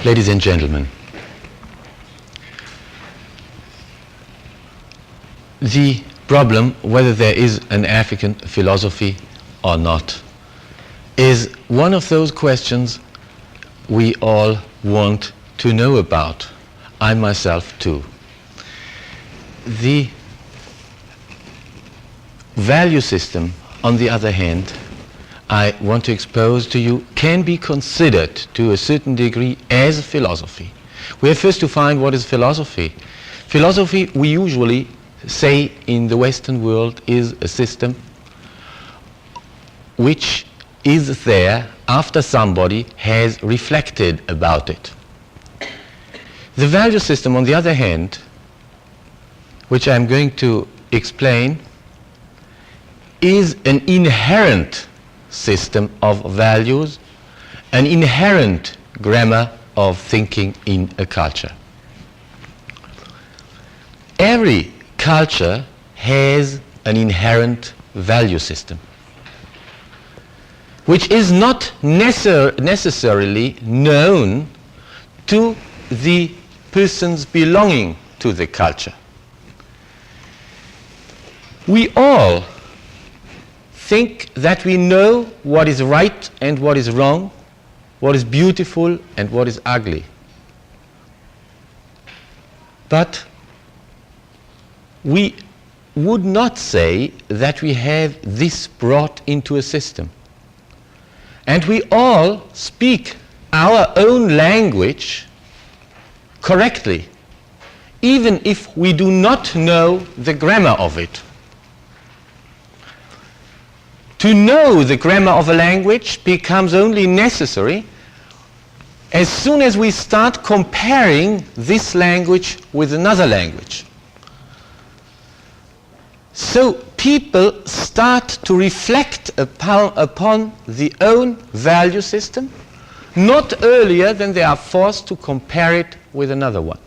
Ladies and gentlemen, the problem whether there is an African philosophy or not is one of those questions we all want to know about. I myself too. The value system, on the other hand, I want to expose to you, can be considered to a certain degree as a philosophy. We have first to find what is philosophy. Philosophy, we usually say in the Western world, is a system which is there after somebody has reflected about it. The value system, on the other hand, which I'm going to explain, is an inherent system of values, an inherent grammar of thinking in a culture. Every culture has an inherent value system, which is not necessarily known to the persons belonging to the culture. We all think that we know what is right and what is wrong, what is beautiful and what is ugly. But we would not say that we have this brought into a system. And we all speak our own language correctly, even if we do not know the grammar of it. To know the grammar of a language becomes only necessary as soon as we start comparing this language with another language. So people start to reflect upon the own value system not earlier than they are forced to compare it with another one.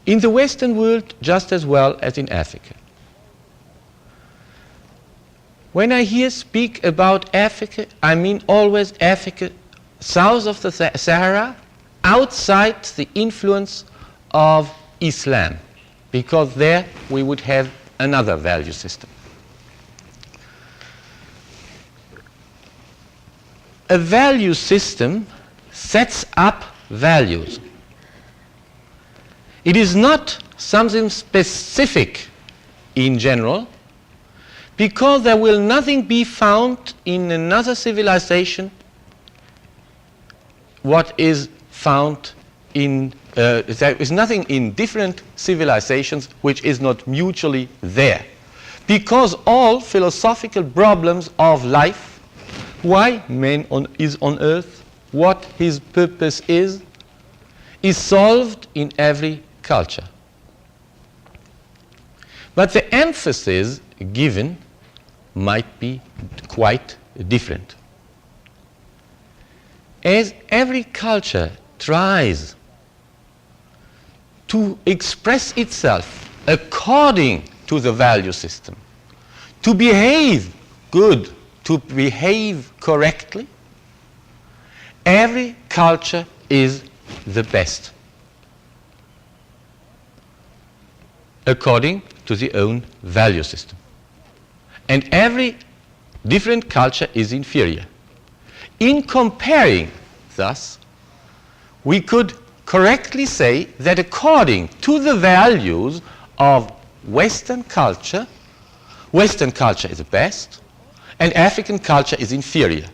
In the Western world, just as well as in Africa. When I here speak about Africa, I mean always Africa south of the Sahara, outside the influence of Islam, because there we would have another value system. A value system sets up values. It is not something specific in general, because there will nothing be found in another civilization what is found in, there is nothing in different civilizations which is not mutually there. Because all philosophical problems of life, why man is on earth, what his purpose is solved in every culture. But the emphasis given might be quite different. As every culture tries to express itself according to the value system, to behave good, to behave correctly, every culture is the best according to the own value system. And every different culture is inferior. In comparing, thus, we could correctly say that according to the values of Western culture is the best, and African culture is inferior.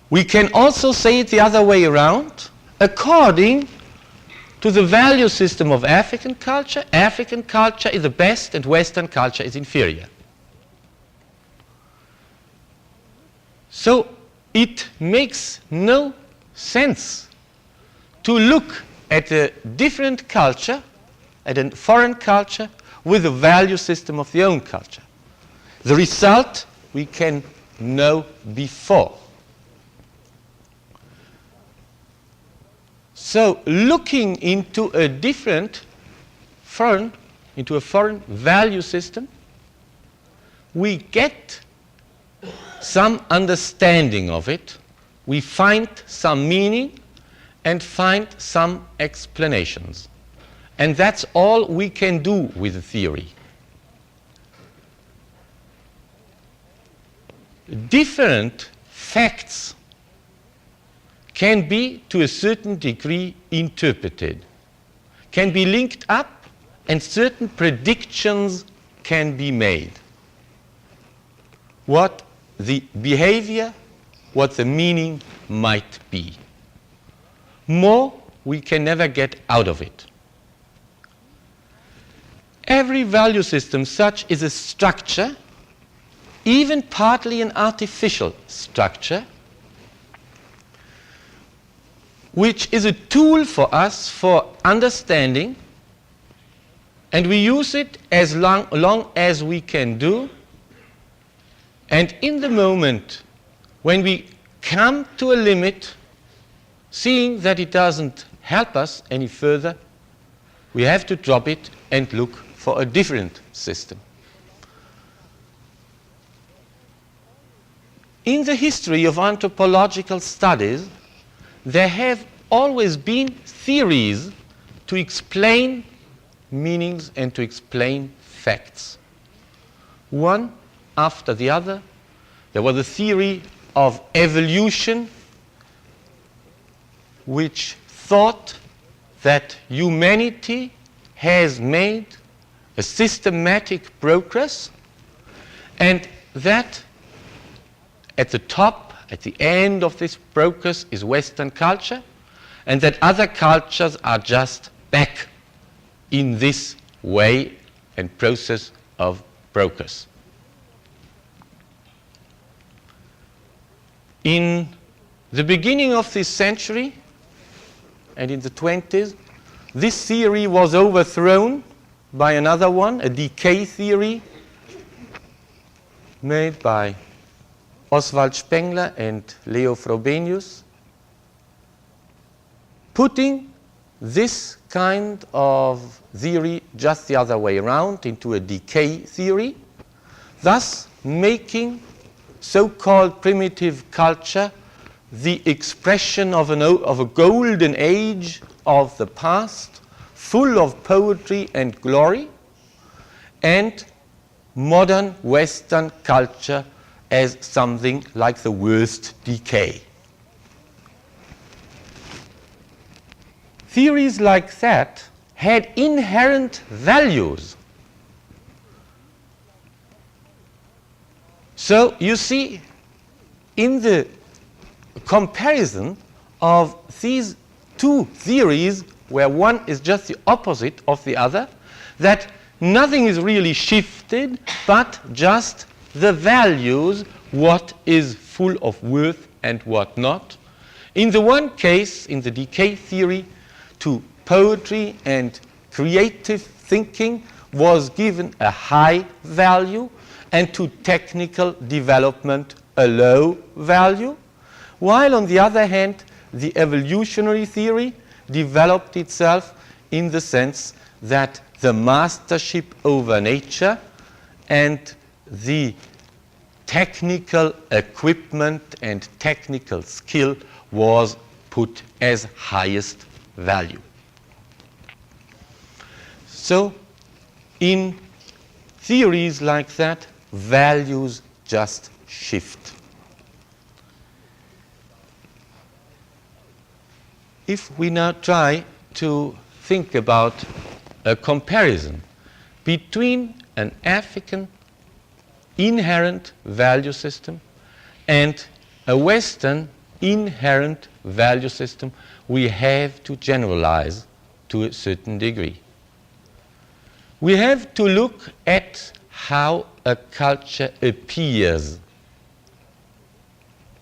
We can also say it the other way around. According to the value system of African culture is the best and Western culture is inferior. So it makes no sense to look at a different culture, at a foreign culture, with the value system of the own culture. The result we can know before. So looking into a foreign value system, we get some understanding of it we find some meaning and find some explanations. And that's all we can do with a theory. Different facts can be, to a certain degree, interpreted, can be linked up, and certain predictions can be made. What the behavior, what the meaning might be. More, we can never get out of it. Every value system such is a structure, even partly an artificial structure, which is a tool for us for understanding, and we use it as long as we can do. And in the moment when we come to a limit, seeing that it doesn't help us any further, we have to drop it and look for a different system. In the history of anthropological studies, there have always been theories to explain meanings and to explain facts. One after the other. There was a theory of evolution which thought that humanity has made a systematic progress, and that at the top, at the end of this progress, is Western culture, and that other cultures are just back in this way and process of progress. In the beginning of this century, and in the 20s, this theory was overthrown by another one, a decay theory made by Oswald Spengler and Leo Frobenius, putting this kind of theory just the other way around into a decay theory, thus making so-called primitive culture the expression of a golden age of the past, full of poetry and glory, and modern Western culture as something like the worst decay. Theories like that had inherent values. So you see, in the comparison of these two theories, where one is just the opposite of the other, that nothing is really shifted, but just the values, what is full of worth and what not. In the one case, in the decay theory, to poetry and creative thinking was given a high value, and to technical development a low value, while on the other hand, the evolutionary theory developed itself in the sense that the mastership over nature and the technical equipment and technical skill was put as highest value. So, in theories like that, values just shift. If we now try to think about a comparison between an African inherent value system and a Western inherent value system, we have to generalize to a certain degree. We have to look at how a culture appears,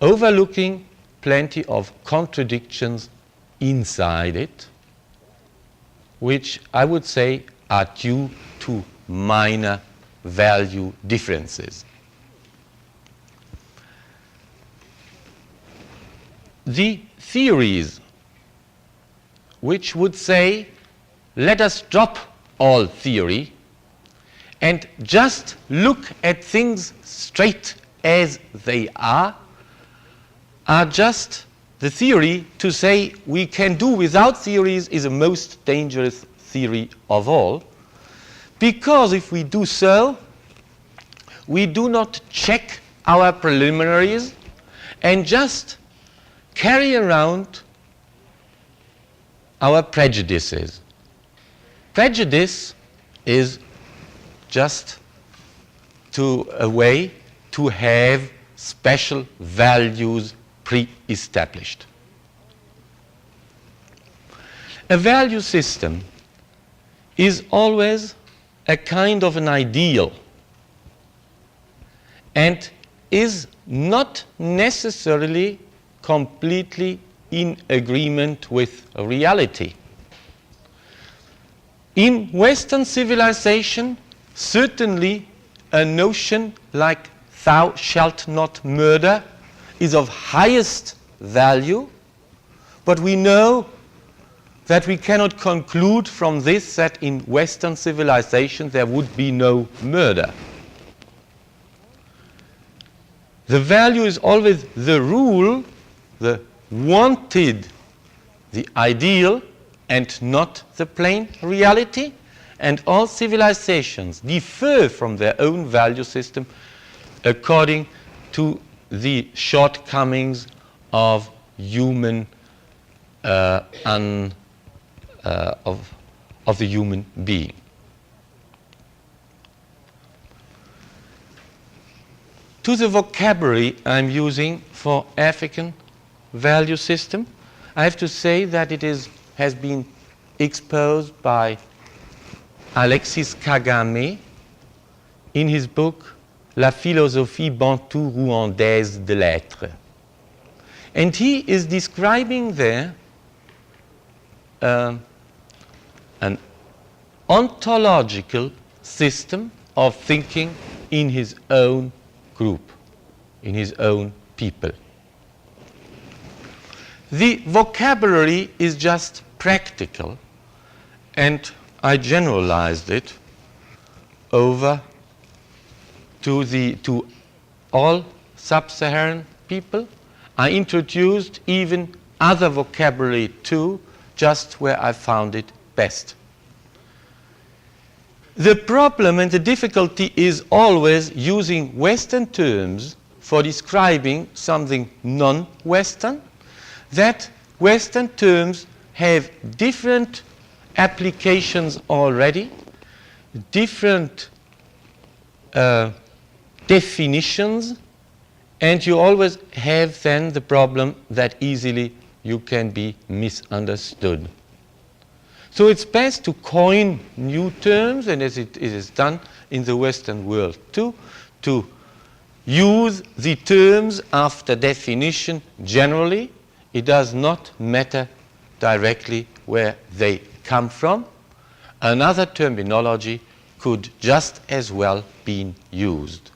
overlooking plenty of contradictions inside it, which I would say are due to minor value differences. The theories which would say, let us drop all theory and just look at things straight as they are, are just the theory to say we can do without theories is the most dangerous theory of all, because if we do so, we do not check our preliminaries and just carry around our prejudices. Prejudice is just a way to have special values pre-established. A value system is always a kind of an ideal and is not necessarily completely in agreement with reality. In Western civilization, certainly a notion like "thou shalt not murder" is of highest value, but we know that we cannot conclude from this that in Western civilization there would be no murder. The value is always the rule, the wanted, the ideal, and not the plain reality. And all civilizations differ from their own value system according to the shortcomings of human of the human being. To the vocabulary I'm using for African value system, I have to say that it has been exposed by Alexis Kagame in his book La philosophie bantou-rwandaise de l'être. And he is describing there an ontological system of thinking in his own group, in his own people. The vocabulary is just practical, and I generalized it over to all sub-Saharan people. I introduced even other vocabulary too, just where I found it best. The problem and the difficulty is always using Western terms for describing something non-Western, that Western terms have different applications already, different definitions, and you always have then the problem that easily you can be misunderstood. So it's best to coin new terms, and as it is done in the Western world too, to use the terms after definition generally. It does not matter directly where they come from. Another terminology could just as well be used.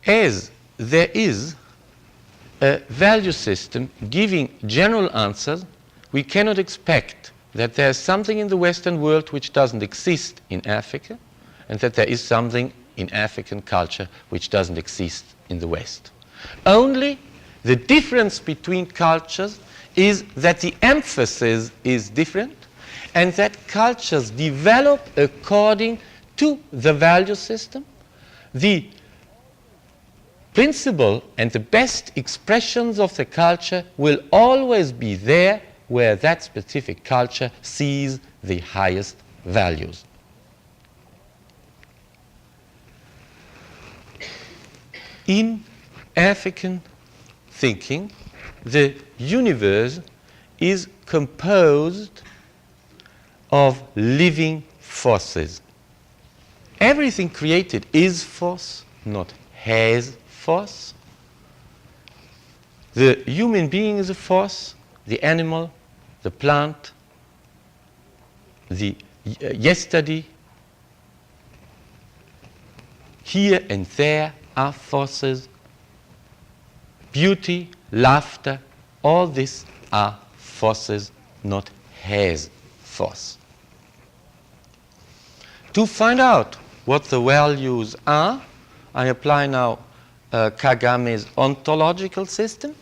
As there is a value system giving general answers, we cannot expect that there is something in the Western world which doesn't exist in Africa, and that there is something in African culture which doesn't exist in the West. Only the difference between cultures is that the emphasis is different, and that cultures develop according to the value system. The principle and the best expressions of the culture will always be there where that specific culture sees the highest values. In African thinking, the universe is composed of living forces. Everything created is force, not has force. The human being is a force, the animal, the plant, the yesterday. Here and there are forces. Beauty, laughter, all this are forces, not has force. To find out what the values are, I apply now Kagame's ontological system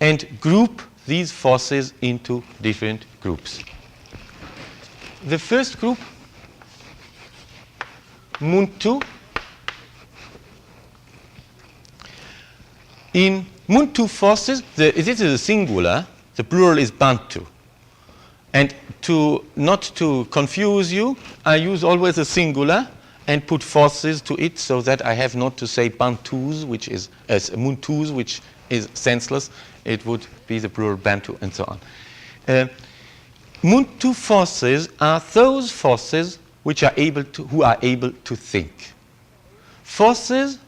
and group these forces into different groups. The first group, Muntu. In Muntu forces, this is a singular, the plural is Bantu. And not to confuse you, I use always a singular and put forces to it so that I have not to say Bantus, which is Muntus, which is senseless. It would be the plural Bantu and so on. Muntu forces are those forces who are able to think. Forces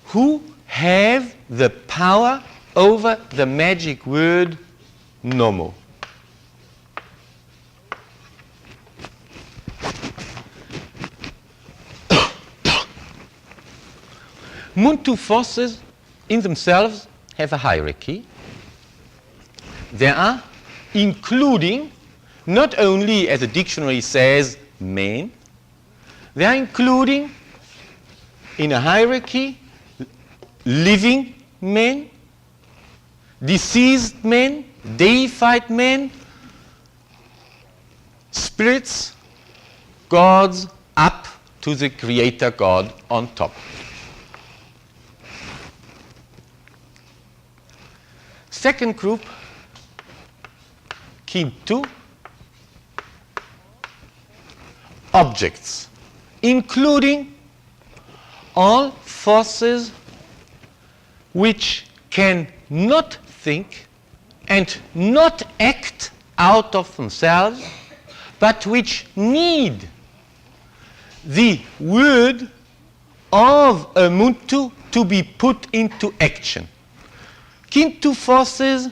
who have the power over the magic word nomo. Muntu forces in themselves have a hierarchy. They are including, not only as the dictionary says, men, they are including in a hierarchy living men, deceased men, deified men, spirits, gods, up to the creator God on top. Second group, Kintu, objects, including all forces which can not think and not act out of themselves, but which need the word of a Muntu to be put into action. Kintu forces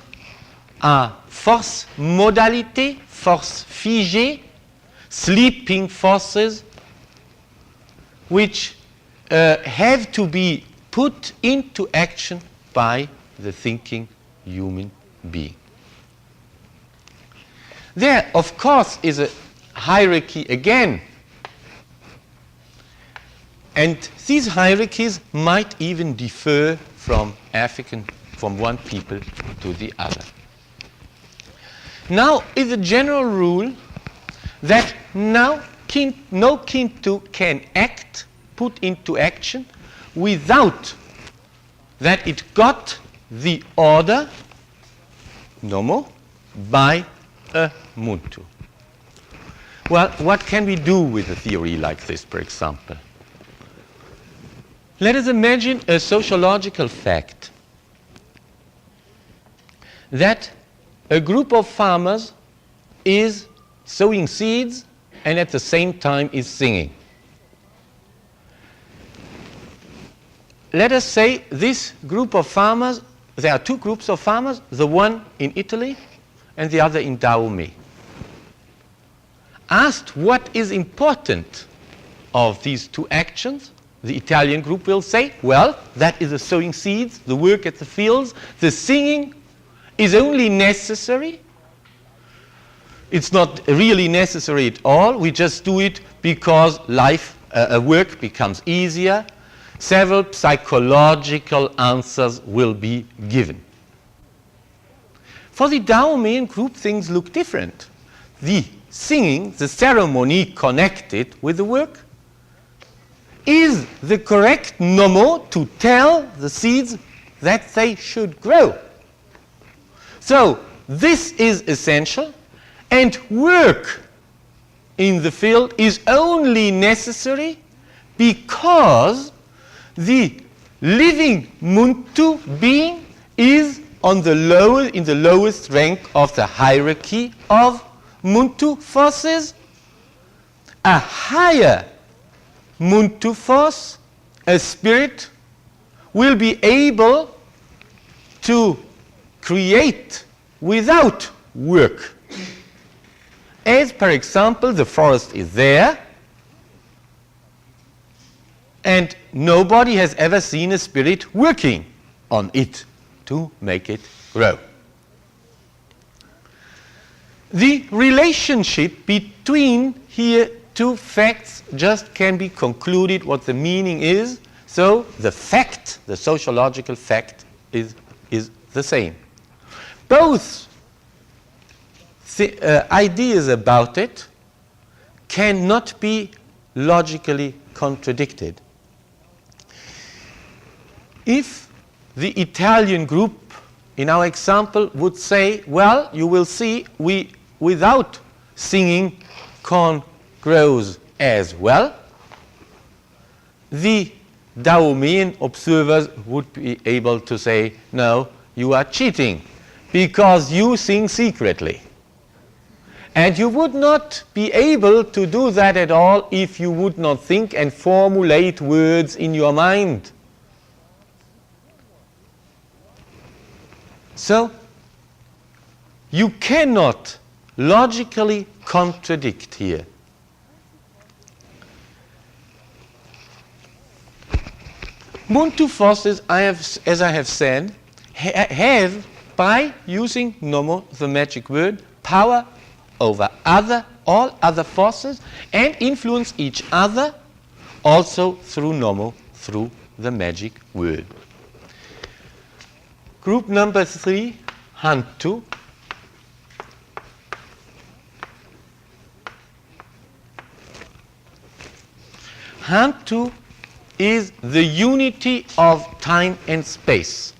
are force modalité, force figée, sleeping forces, which have to be put into action by the thinking human being. There, of course, is a hierarchy again. And these hierarchies might even differ from one people to the other. Now is a general rule that no Kintu can act, put into action, without that it got the order, nomo, by a Muntu. Well, what can we do with a theory like this, for example? Let us imagine a sociological fact that a group of farmers is sowing seeds and at the same time is singing. Let us say this group of farmers, there are two groups of farmers, the one in Italy and the other in Dahomey. Asked what is important of these two actions, the Italian group will say, well, that is the sowing seeds, the work at the fields, the singing is only necessary. It's not really necessary at all. We just do it because work becomes easier. Several psychological answers will be given. For the Daomean group, things look different. The singing, the ceremony connected with the work, is the correct nomo to tell the seeds that they should grow. So this is essential, and work in the field is only necessary because the living Muntu being is in the lowest rank of the hierarchy of Muntu forces. A higher Muntu force, a spirit, will be able to create without work. As, for example, the forest is there, and nobody has ever seen a spirit working on it to make it grow. The relationship between here two facts just can be concluded what the meaning is. So the fact, the sociological fact, is the same. Both ideas about it cannot be logically contradicted. If the Italian group in our example would say, well, you will see, without singing, corn grows as well, the Daomean observers would be able to say, no, you are cheating because you sing secretly. And you would not be able to do that at all if you would not think and formulate words in your mind. So, you cannot logically contradict here. Muntu forces, as I have said, have, by using nomo, the magic word, power over all other forces and influence each other also through nomo, through the magic word. Group number 3, Hantu. Hantu is the unity of time and space.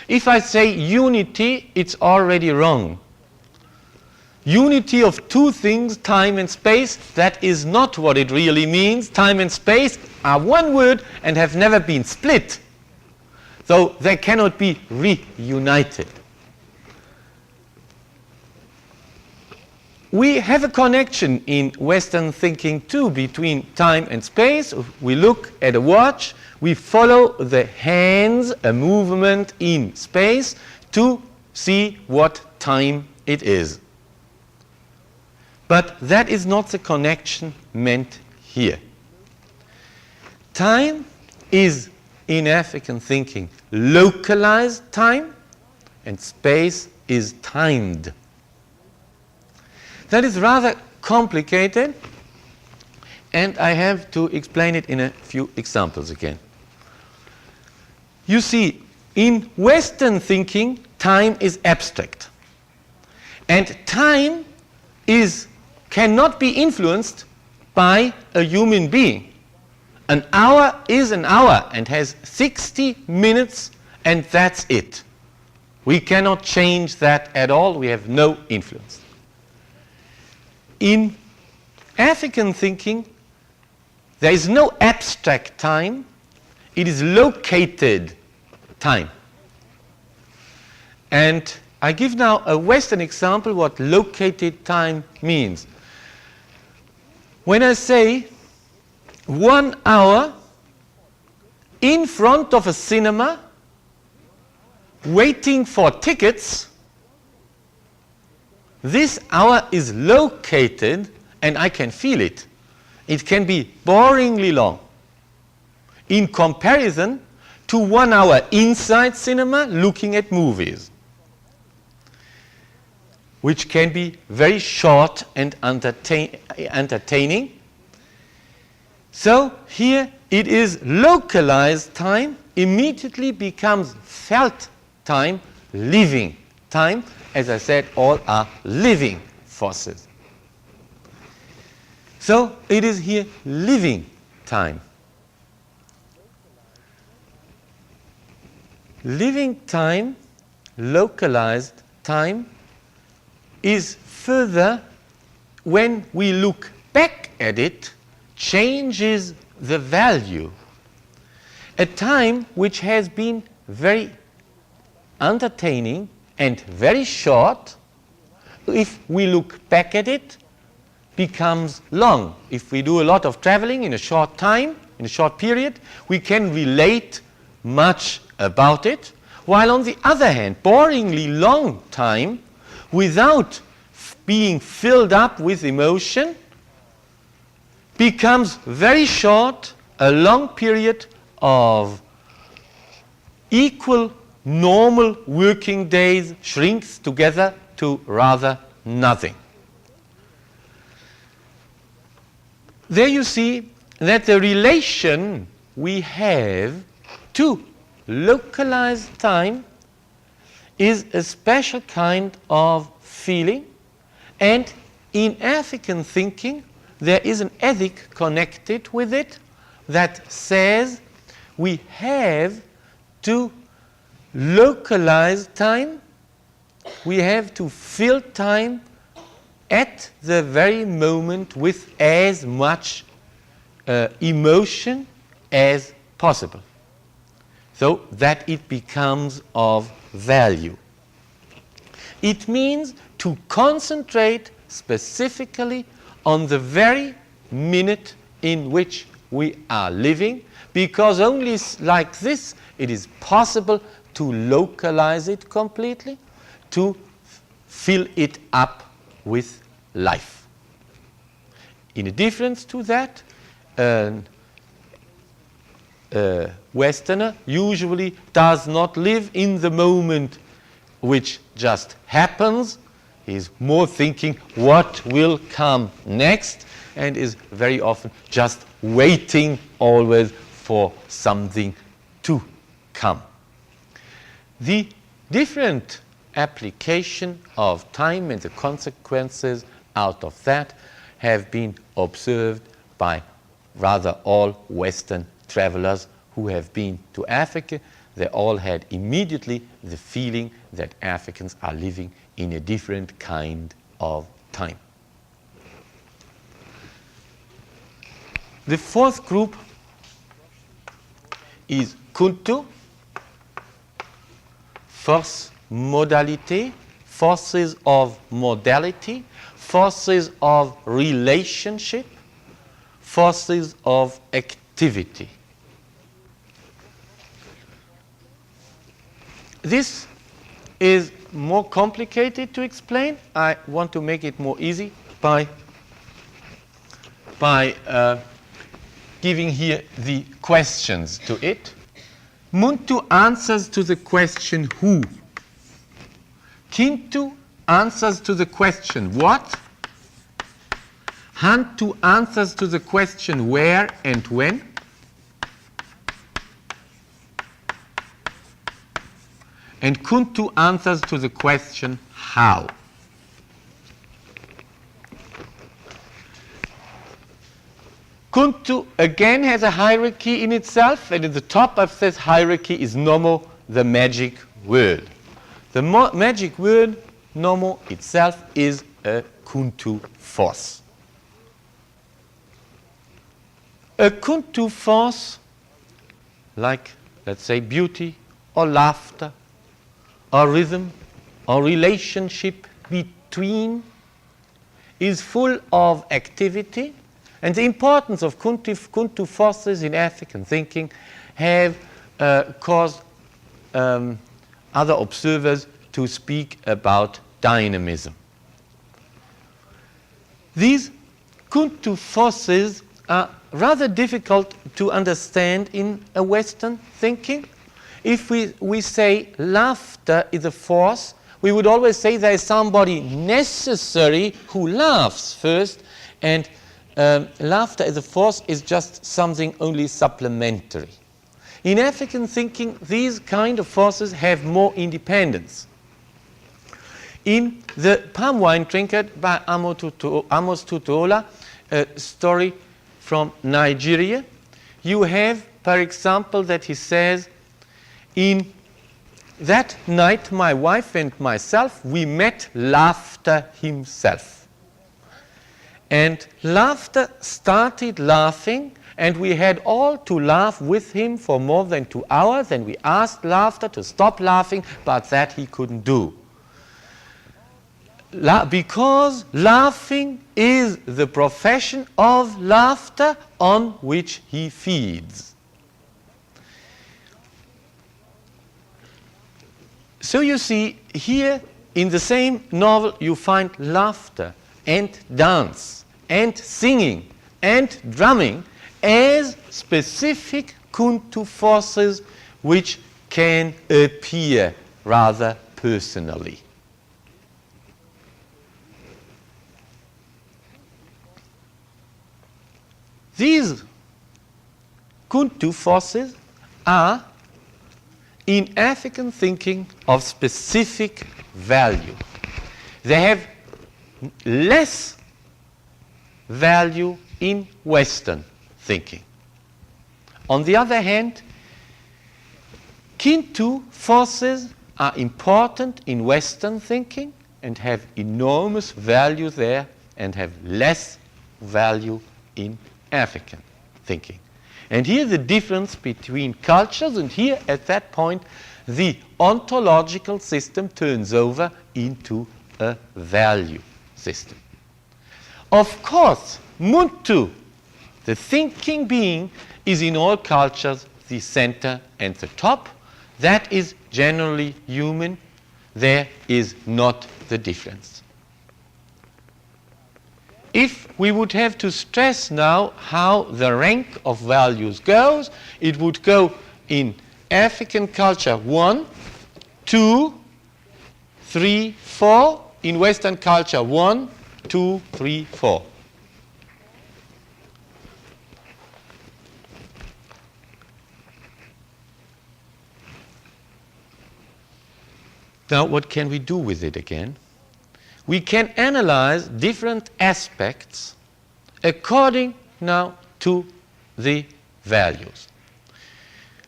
If I say unity, it's already wrong. Unity of two things, time and space, that is not what it really means. Time and space are one word and have never been split. So they cannot be reunited. We have a connection in Western thinking too between time and space. We look at a watch, we follow the hands, a movement in space, to see what time it is. But that is not the connection meant here. Time is, in African thinking, localized time, and space is timed. That is rather complicated, and I have to explain it in a few examples again. You see, in Western thinking, time is abstract. And time cannot be influenced by a human being. An hour is an hour and has 60 minutes, and that's it. We cannot change that at all. We have no influence. In African thinking, there is no abstract time. It is located time. And I give now a Western example what located time means. When I say 1 hour in front of a cinema waiting for tickets, this hour is located and I can feel it. It can be boringly long in comparison to 1 hour inside cinema looking at movies, which can be very short and entertaining. So here it is localized time, immediately becomes felt time, living time. As I said, all are living forces. So it is here living time. Living time, localized time, is further, when we look back at it, changes the value. A time which has been very entertaining and very short, if we look back at it, becomes long. If we do a lot of traveling in a short time, in a short period, we can relate much about it, while on the other hand, boringly long time, without being filled up with emotion, becomes very short. A long period of equal normal working days shrinks together to rather nothing. there you see that the relation we have to localized time is a special kind of feeling, and in African thinking there is an ethic connected with it that says we have to localize time, we have to fill time at the very moment with as much emotion as possible, so that it becomes of value. It means to concentrate specifically on the very minute in which we are living, because only like this it is possible to localize it completely, to fill it up with life. In a difference to that, Westerner usually does not live in the moment which just happens. He is more thinking what will come next, and is very often just waiting always for something to come. The different application of time and the consequences out of that have been observed by rather all Western travelers who have been to Africa. They all had immediately the feeling that Africans are living in a different kind of time. The fourth group is Kuntu, force modalité, forces of modality, forces of relationship, forces of activity. This is more complicated to explain. I want to make it more easy by giving here the questions to it. Muntu answers to the question who. Kintu answers to the question what. Hantu answers to the question where and when. And Kuntu answers to the question how. Kuntu again has a hierarchy in itself, and at the top of this hierarchy is Nomo, the magic word. The magic word, Nomo itself, is a Kuntu force. A Kuntu force, like, let's say, beauty or laughter or rhythm or relationship between, is full of activity. And the importance of Kuntu forces in African thinking have caused other observers to speak about dynamism. These Kuntu forces are rather difficult to understand in a Western thinking. If we say laughter is a force, we would always say there is somebody necessary who laughs first, and laughter as a force is just something only supplementary. In African thinking, these kind of forces have more independence. In the Palm Wine Drinker by Amos Tutuola, a story from Nigeria, you have, for example, that he says, in that night my wife and myself, we met laughter himself. And laughter started laughing, and we had all to laugh with him for more than 2 hours, and we asked laughter to stop laughing, but that he couldn't do. Because laughing is the profession of laughter on which he feeds. So you see, here in the same novel you find laughter and dance and singing and drumming as specific Kuntu forces which can appear rather personally. These Kuntu forces are in African thinking of specific value. They have less value in Western thinking. On the other hand, Kintu forces are important in Western thinking and have enormous value there and have less value in African thinking. And here the difference between cultures, and here at that point the ontological system turns over into a value system. Of course, Muntu, the thinking being, is in all cultures the center and the top. That is generally human. There is not the difference. If we would have to stress now how the rank of values goes, it would go in African culture 1, 2, 3, 4. In Western culture 1, 2, 3, 4. Now, what can we do with it again? We can analyze different aspects according now to the values.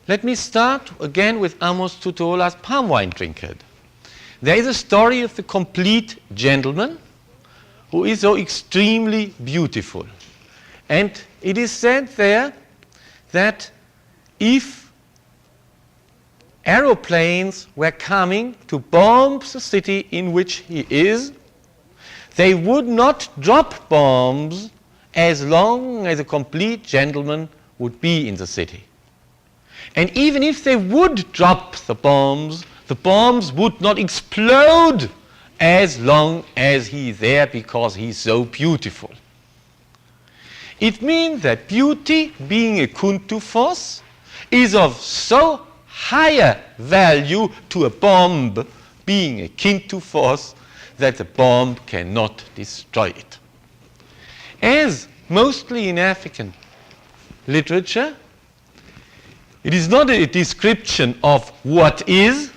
Let me start again with Amos Tutuola's palm wine drinker. There is a story of the complete gentleman who is so extremely beautiful. And it is said there that if aeroplanes were coming to bomb the city in which he is, they would not drop bombs as long as a complete gentleman would be in the city. And even if they would drop the bombs would not explode as long as he's there because he's so beautiful. It means that beauty, being a Kuntu force, is of so higher value to a bomb being a Kintu force that the bomb cannot destroy it. As mostly in African literature, it is not a description of what is,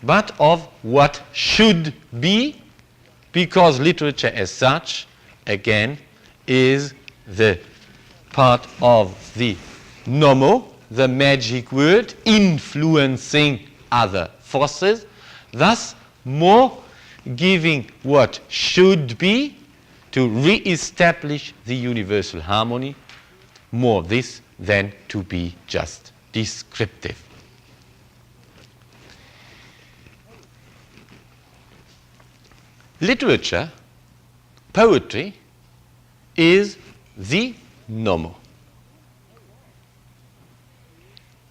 but of what should be, because literature as such, again, is the part of the nomo, the magic word, influencing other forces, thus more giving what should be to re-establish the universal harmony, more this than to be just descriptive. Literature, poetry, is the nomo.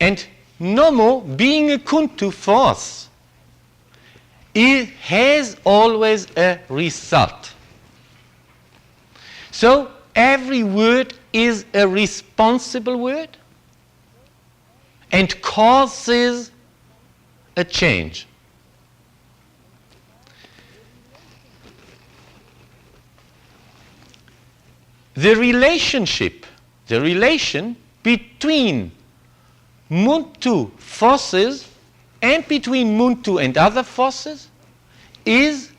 And nomo, being a Kuntu force, it has always a result. So every word is a responsible word and causes a change. The relation between Muntu forces and between Muntu and other forces is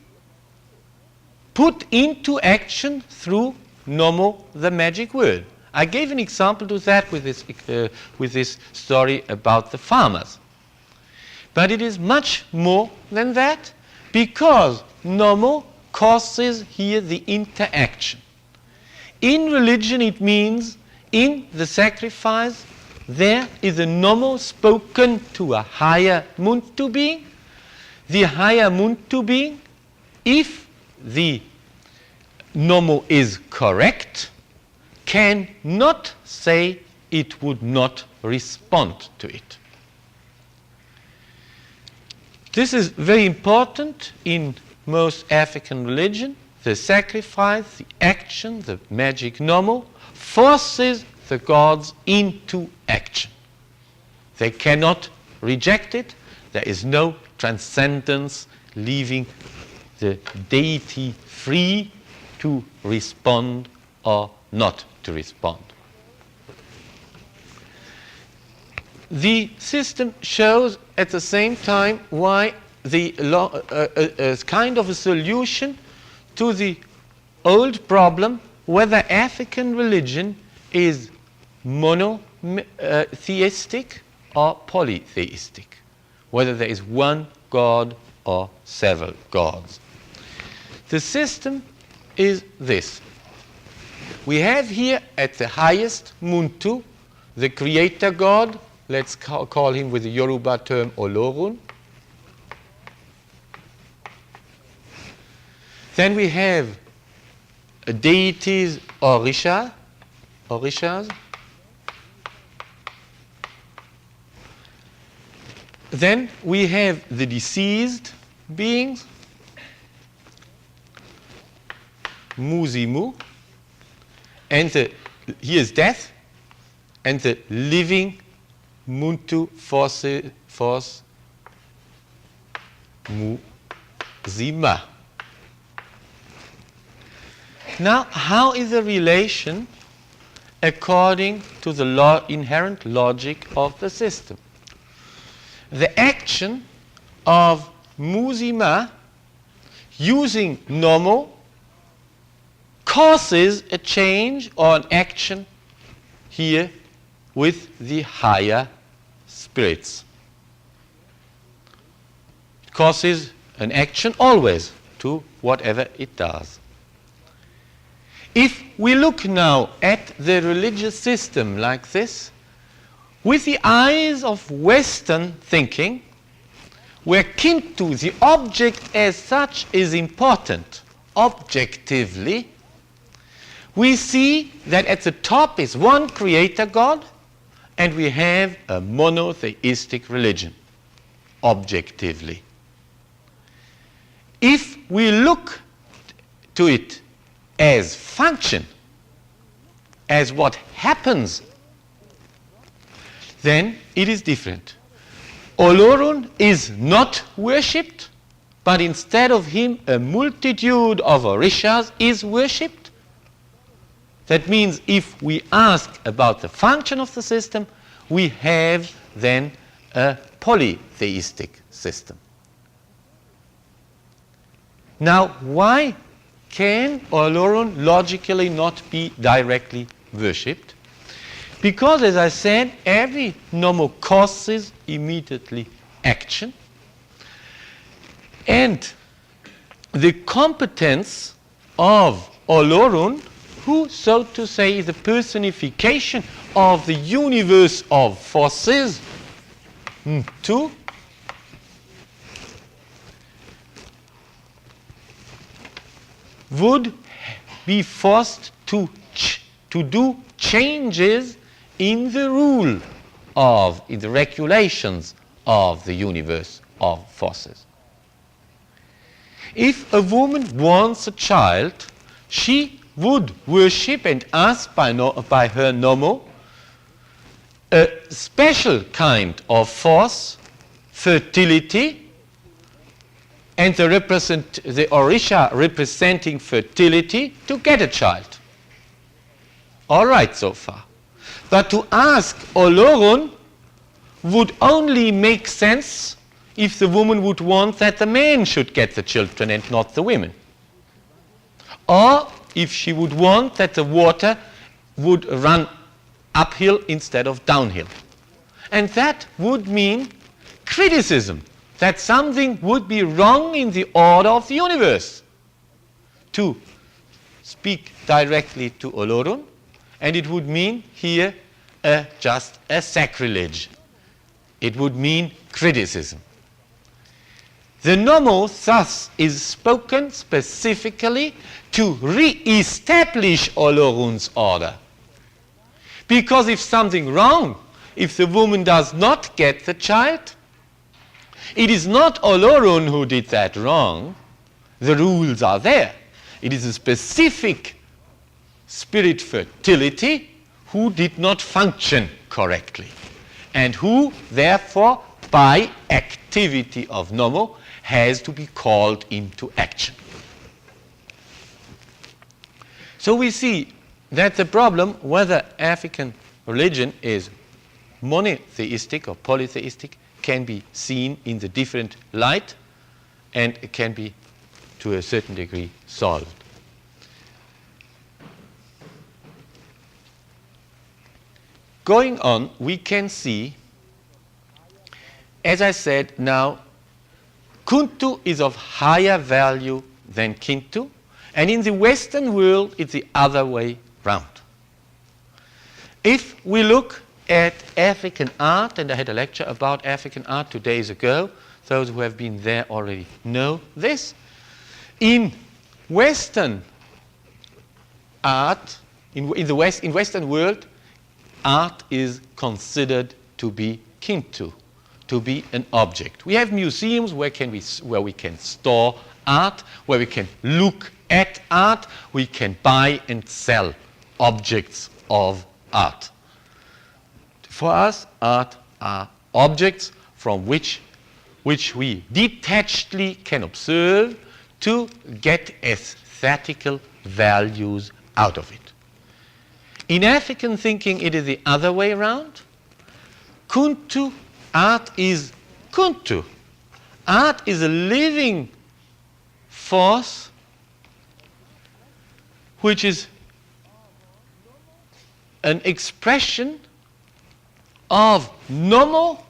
put into action through nomo, the magic word. I gave an example to that with this story about the farmers. But it is much more than that, because nomo causes here the interaction. In religion, it means in the sacrifice there is a nomo spoken to a higher Muntu being. The higher Muntu being, if the nomo is correct, cannot say it would not respond to it. This is very important in most African religion. The sacrifice, the action, the magic nomo forces the gods into action. They cannot reject it. There is no transcendence leaving the deity free to respond or not to respond. the system shows at the same time why the kind of a solution to the old problem whether African religion is monotheistic or polytheistic, whether there is one God or several gods. The system is this. We have here at the highest Muntu, the creator god. Let's call him with the Yoruba term Olorun. Then we have deities Orishas. Then we have the deceased beings, Muzimu, and here's death, and the living Muntu force Muzima. Now, how is the relation according to the inherent logic of the system? The action of Muzima using Nomo causes a change or an action here with the higher spirits. It causes an action always to whatever it does. If we look now at the religious system like this, with the eyes of Western thinking, where Kintu, the object as such, is important objectively, we see that at the top is one creator God, and we have a monotheistic religion, objectively. If we look to it as function, as what happens, then it is different. Olorun is not worshipped, but instead of him a multitude of Orishas is worshipped. That means if we ask about the function of the system, we have then a polytheistic system. Now, why can Olorun logically not be directly worshipped? Because, as I said, every nomo causes immediately action, and the competence of Olorun, who, so to say, is the personification of the universe of forces, to would be forced to do changes in the rule of, in the regulations of the universe of forces. If a woman wants a child, she would worship and ask by her nomo a special kind of force, fertility, and the Orisha representing fertility to get a child. All right so far. But to ask Olorun would only make sense if the woman would want that the man should get the children and not the women. Or if she would want that the water would run uphill instead of downhill. And that would mean criticism, that something would be wrong in the order of the universe. To speak directly to Olorun, and it would mean here just a sacrilege. It would mean criticism. The nomo thus is spoken specifically to re-establish Olorun's order. Because if something wrong, if the woman does not get the child, it is not Olorun who did that wrong. The rules are there. It is a specific spirit fertility who did not function correctly, and who, therefore, by activity of nomo, has to be called into action. So we see that the problem whether African religion is monotheistic or polytheistic, can be seen in the different light, and it can be to a certain degree solved. Going on, we can see, as I said now, kuntu is of higher value than kintu, and in the Western world it's the other way round. If we look at African art, and I had a lecture about African art 2 days ago, those who have been there already know this. In Western art, in Western world, art is considered to be kintu, to be an object. We have museums where we can store art, where we can look at art, we can buy and sell objects of art. For us, art are objects from which we detachedly can observe to get aesthetical values out of it. In African thinking, it is the other way around. Kuntu, art is kuntu. Art is a living force which is an expression of nomo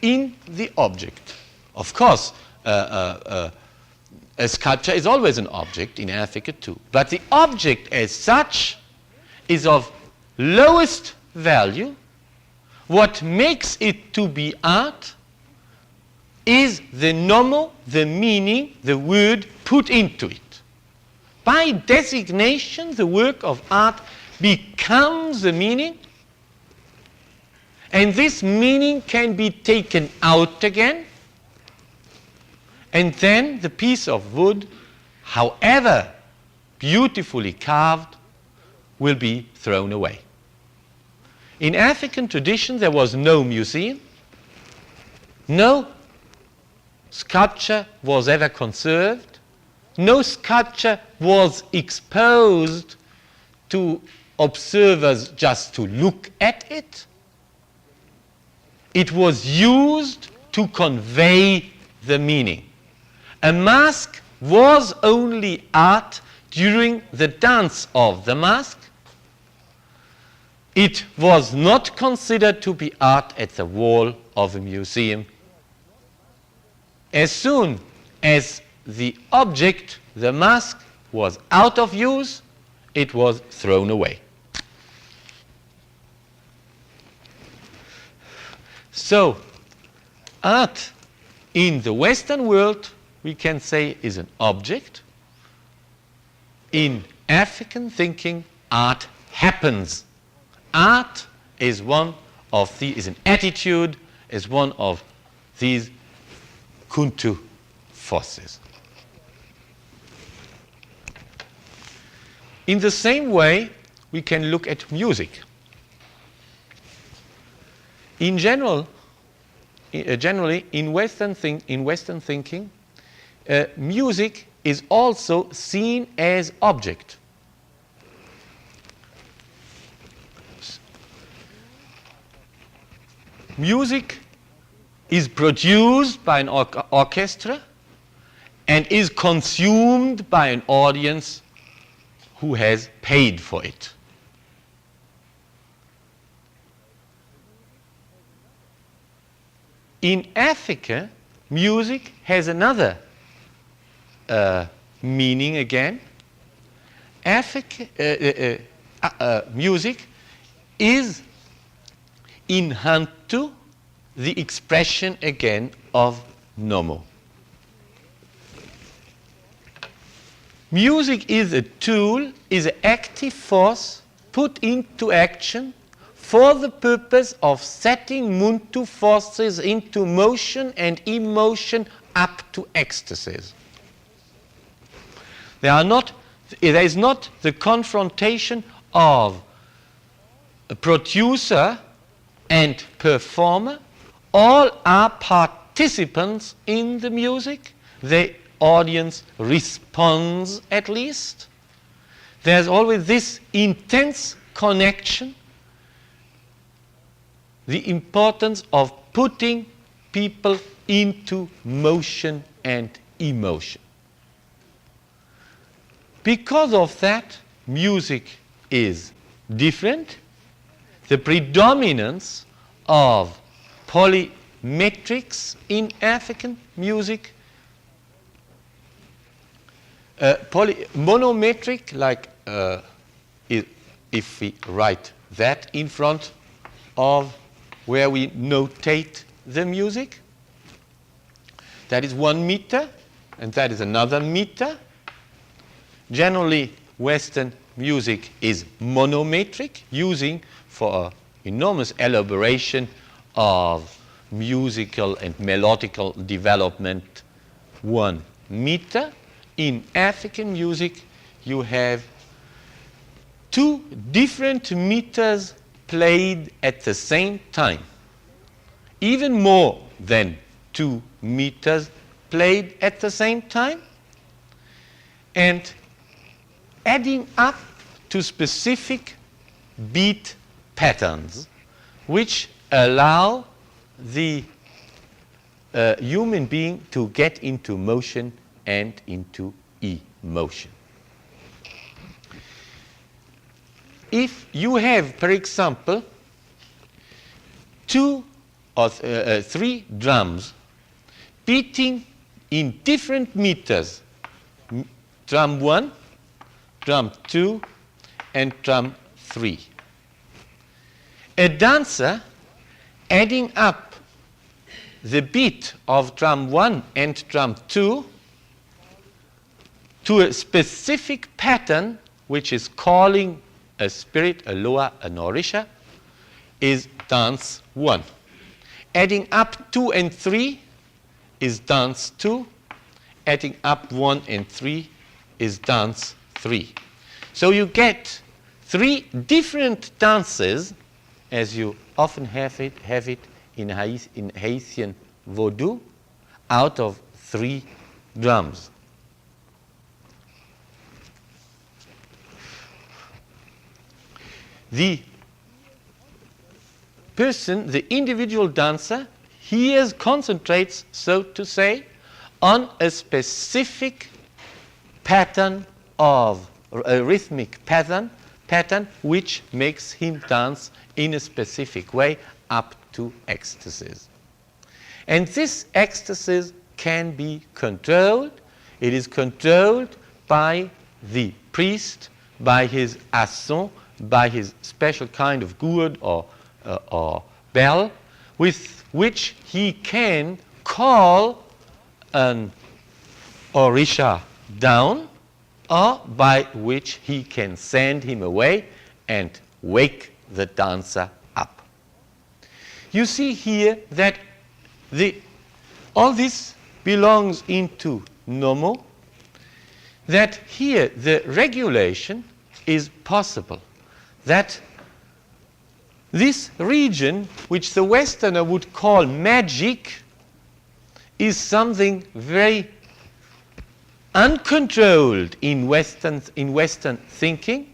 in the object. Of course, a sculpture is always an object in Africa too, but the object as such is of lowest value. What makes it to be art is the nomo, the meaning, the word put into it. By designation, the work of art becomes the meaning, and this meaning can be taken out again, and then the piece of wood, however beautifully carved, will be thrown away. In African tradition, there was no museum, no sculpture was ever conserved, no sculpture was exposed to observers just to look at it. It was used to convey the meaning. A mask was only art during the dance of the mask. It was not considered to be art at the wall of a museum. As soon as the object, the mask, was out of use, it was thrown away. So, art in the Western world, we can say, is an object. In African thinking, art happens. Art is is an attitude, is one of these kuntu forces. In the same way, we can look at music. In general, generally, in Western thinking, music is also seen as object. Music is produced by an orchestra and is consumed by an audience who has paid for it. In Africa, music has another meaning again. Music is in Hantu the expression again of nomo. Music is a tool, is an active force put into action for the purpose of setting muntu forces into motion and emotion up to ecstasies. There is not the confrontation of a producer and performer. All are participants in the music. The audience responds at least. There's always this intense connection the importance of putting people into motion and emotion. Because of that, music is different. The predominance of polymetrics in African music, monometric, like if we write that in front of where we notate the music, that is 1 meter, and that is another meter. Generally, Western music is monometric, using for enormous elaboration of musical and melodical development 1 meter. In African music, you have 2 different meters played at the same time. Even more than 2 meters played at the same time. And adding up to specific beat patterns which allow the human being to get into motion and into emotion. If you have, for example, 2 or 3 drums beating in different meters, drum 1, drum 2, and drum 3. A dancer adding up the beat of drum 1 and drum 2 to a specific pattern which is calling a spirit, a loa, an orisha, is dance 1. Adding up 2 and 3 is dance 2. Adding up 1 and 3 is dance 3. So you get 3 different dances, as you often have it in Haitian Vodou, out of 3 drums. The person, the individual dancer, concentrates, so to say, on a specific pattern of a rhythmic pattern which makes him dance in a specific way up to ecstasies. And this ecstasy can be controlled. It is controlled by the priest, by his asson, by his special kind of gourd or bell, with which he can call an orisha down, or by which he can send him away and wake the dancer up. You see here that all this belongs into Nomo, that here the regulation is possible, that this region, which the Westerner would call magic, is something very uncontrolled in Western thinking,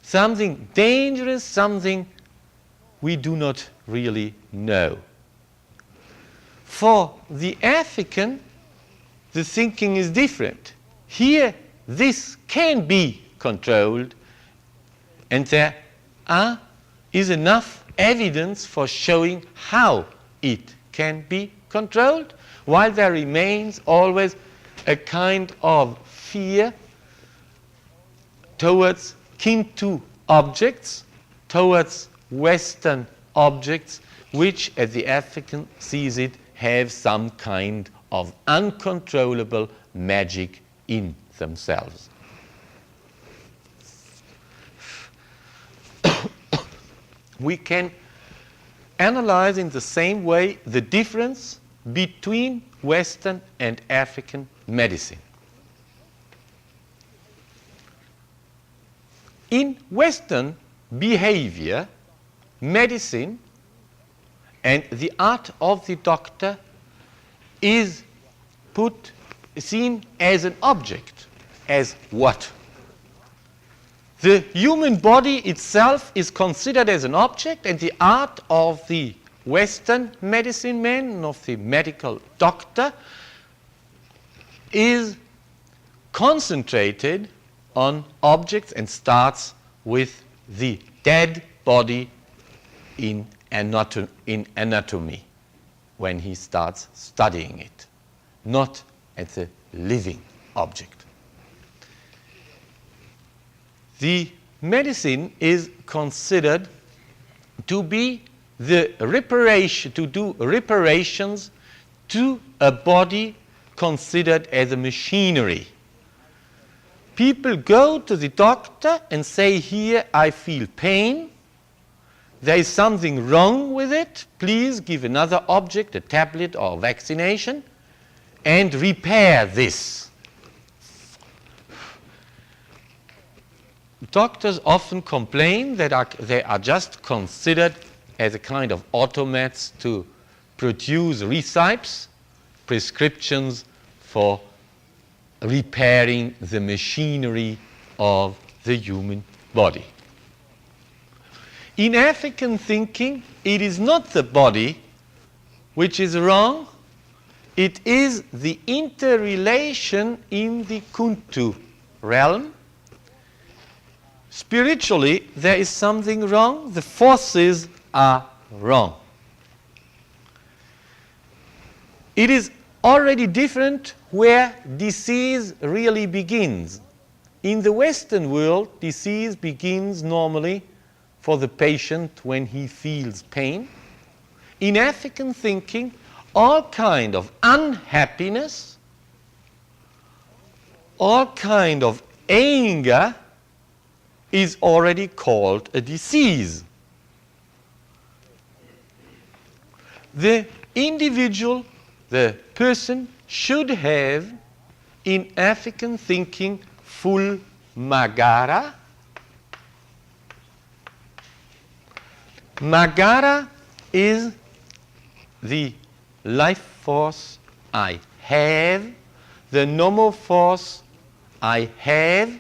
something dangerous, something we do not really know. For the African, the thinking is different. Here, this can be controlled, and there is enough evidence for showing how it can be controlled, while there remains always a kind of fear towards Kintu objects, towards Western objects, which, as the African sees it, have some kind of uncontrollable magic in themselves. We can analyze in the same way the difference between Western and African medicine. In Western behavior, medicine and the art of the doctor is seen as an object, as what? The human body itself is considered as an object, and the art of the Western medicine man, of the medical doctor, is concentrated on objects and starts with the dead body in anatomy when he starts studying it, not as a living object. The medicine is considered to be the reparation, to do reparations to a body considered as a machinery. People go to the doctor and say, here I feel pain, there is something wrong with it, please give another object, a tablet or a vaccination, and repair this. Doctors often complain that they are just considered as a kind of automats to produce recipes, prescriptions for repairing the machinery of the human body. In African thinking, it is not the body which is wrong, it is the interrelation in the Kuntu realm. Spiritually, there is something wrong, the forces are wrong. It is already different where disease really begins. In the Western world, disease begins normally for the patient when he feels pain. In African thinking, all kind of unhappiness, all kind of anger is already called a disease. The individual, the person, should have, in African thinking, full Magara. Magara is the life force I have, the Nomo force I have.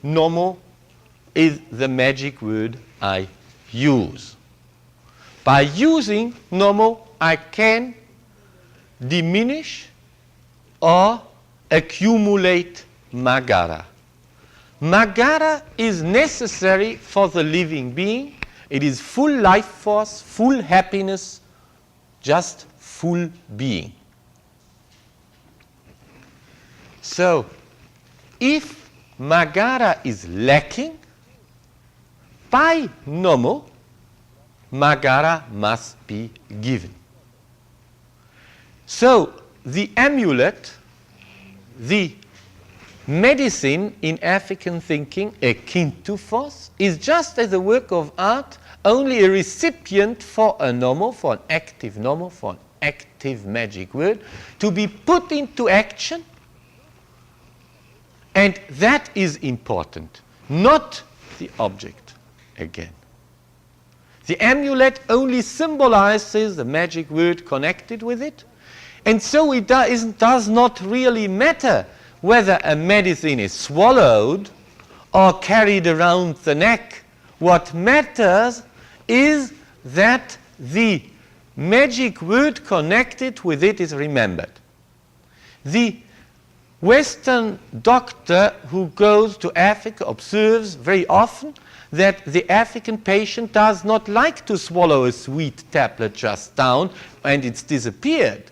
Nomo is the magic word I use. By using Nomo, I can diminish or accumulate Magara. Magara is necessary for the living being. It is full life force, full happiness, just full being. So, if Magara is lacking, by Nomo, Magara must be given. So, the amulet, the medicine in African thinking, a Kintu force, is just as a work of art, only a recipient for a Nomo, for an active Nomo, for an active magic word, to be put into action. And that is important, not the object again. The amulet only symbolizes the magic word connected with it, and so it does not really matter whether a medicine is swallowed or carried around the neck. What matters is that the magic word connected with it is remembered. The Western doctor who goes to Africa observes very often that the African patient does not like to swallow a sweet tablet just down and it's disappeared.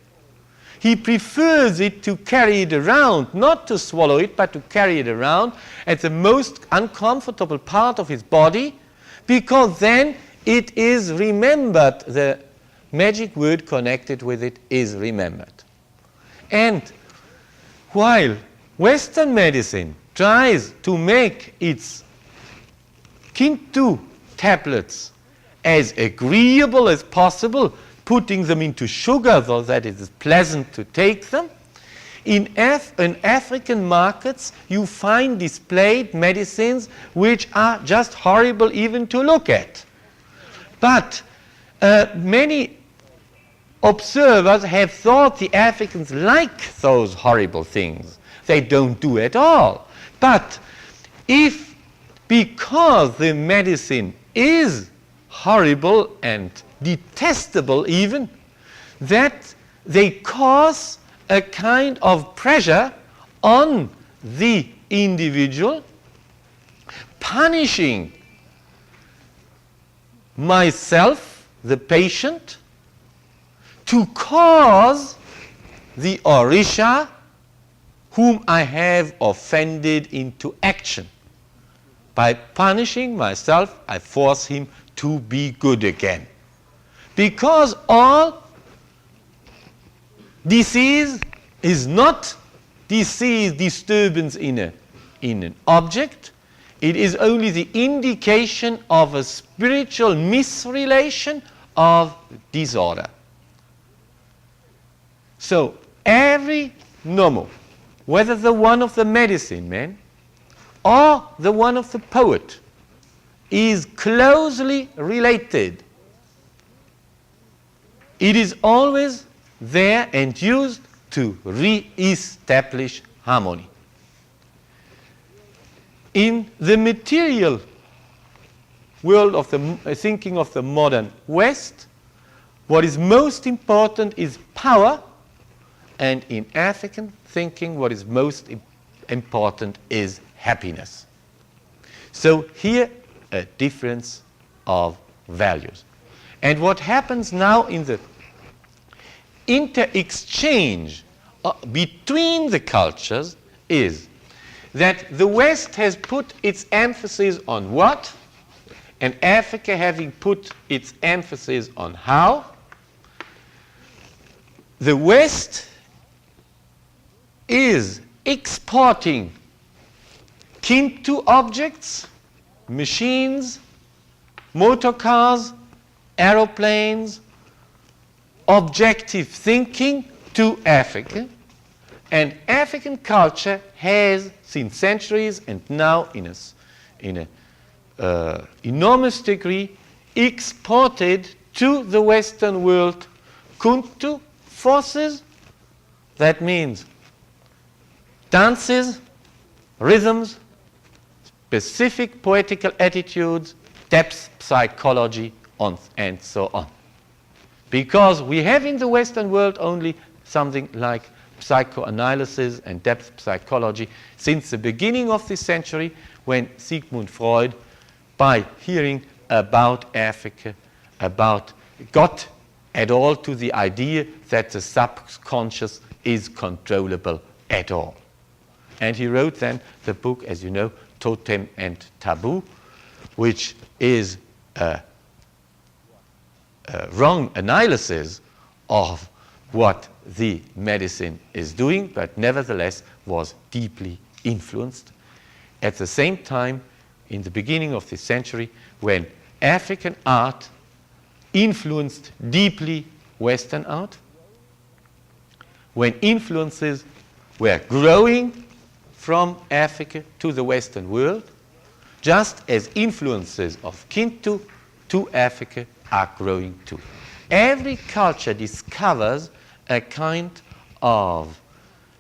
He prefers it to carry it around, not to swallow it, but to carry it around at the most uncomfortable part of his body, because then it is remembered. The magic word connected with it is remembered. And while Western medicine tries to make its Kintu tablets as agreeable as possible, putting them into sugar so that it is pleasant to take them, in African markets you find displayed medicines which are just horrible even to look at. But many observers have thought the Africans like those horrible things. They don't do at all. But if because the medicine is horrible and detestable even, that they cause a kind of pressure on the individual, punishing myself, the patient, to cause the Orisha whom I have offended into action. By punishing myself, I force him to be good again. Because all disease is not disease, disturbance in an object. It is only the indication of a spiritual misrelation of disorder. So every nomo, whether the one of the medicine man or the one of the poet, is closely related. It is always there and used to re-establish harmony. In the material world of the thinking of the modern West, what is most important is power, and in African thinking, what is most important is happiness. So here, a difference of values. And what happens now in the inter-exchange between the cultures is that the West has put its emphasis on what, and Africa having put its emphasis on how. The West is exporting Kintu objects, machines, motor cars, aeroplanes, objective thinking to Africa. And African culture has, since centuries and now in an enormous degree, exported to the Western world Kuntu forces. That means dances, rhythms, specific poetical attitudes, depth psychology, and so on. Because we have in the Western world only something like psychoanalysis and depth psychology since the beginning of this century, when Sigmund Freud, by hearing about Africa, got at all to the idea that the subconscious is controllable at all. And he wrote then the book, as you know, Totem and Taboo, which is a wrong analysis of what the medicine is doing, but nevertheless was deeply influenced. At the same time, in the beginning of this century, when African art influenced deeply Western art, when influences were growing from Africa to the Western world, just as influences of Kintu to Africa are growing too. Every culture discovers a kind of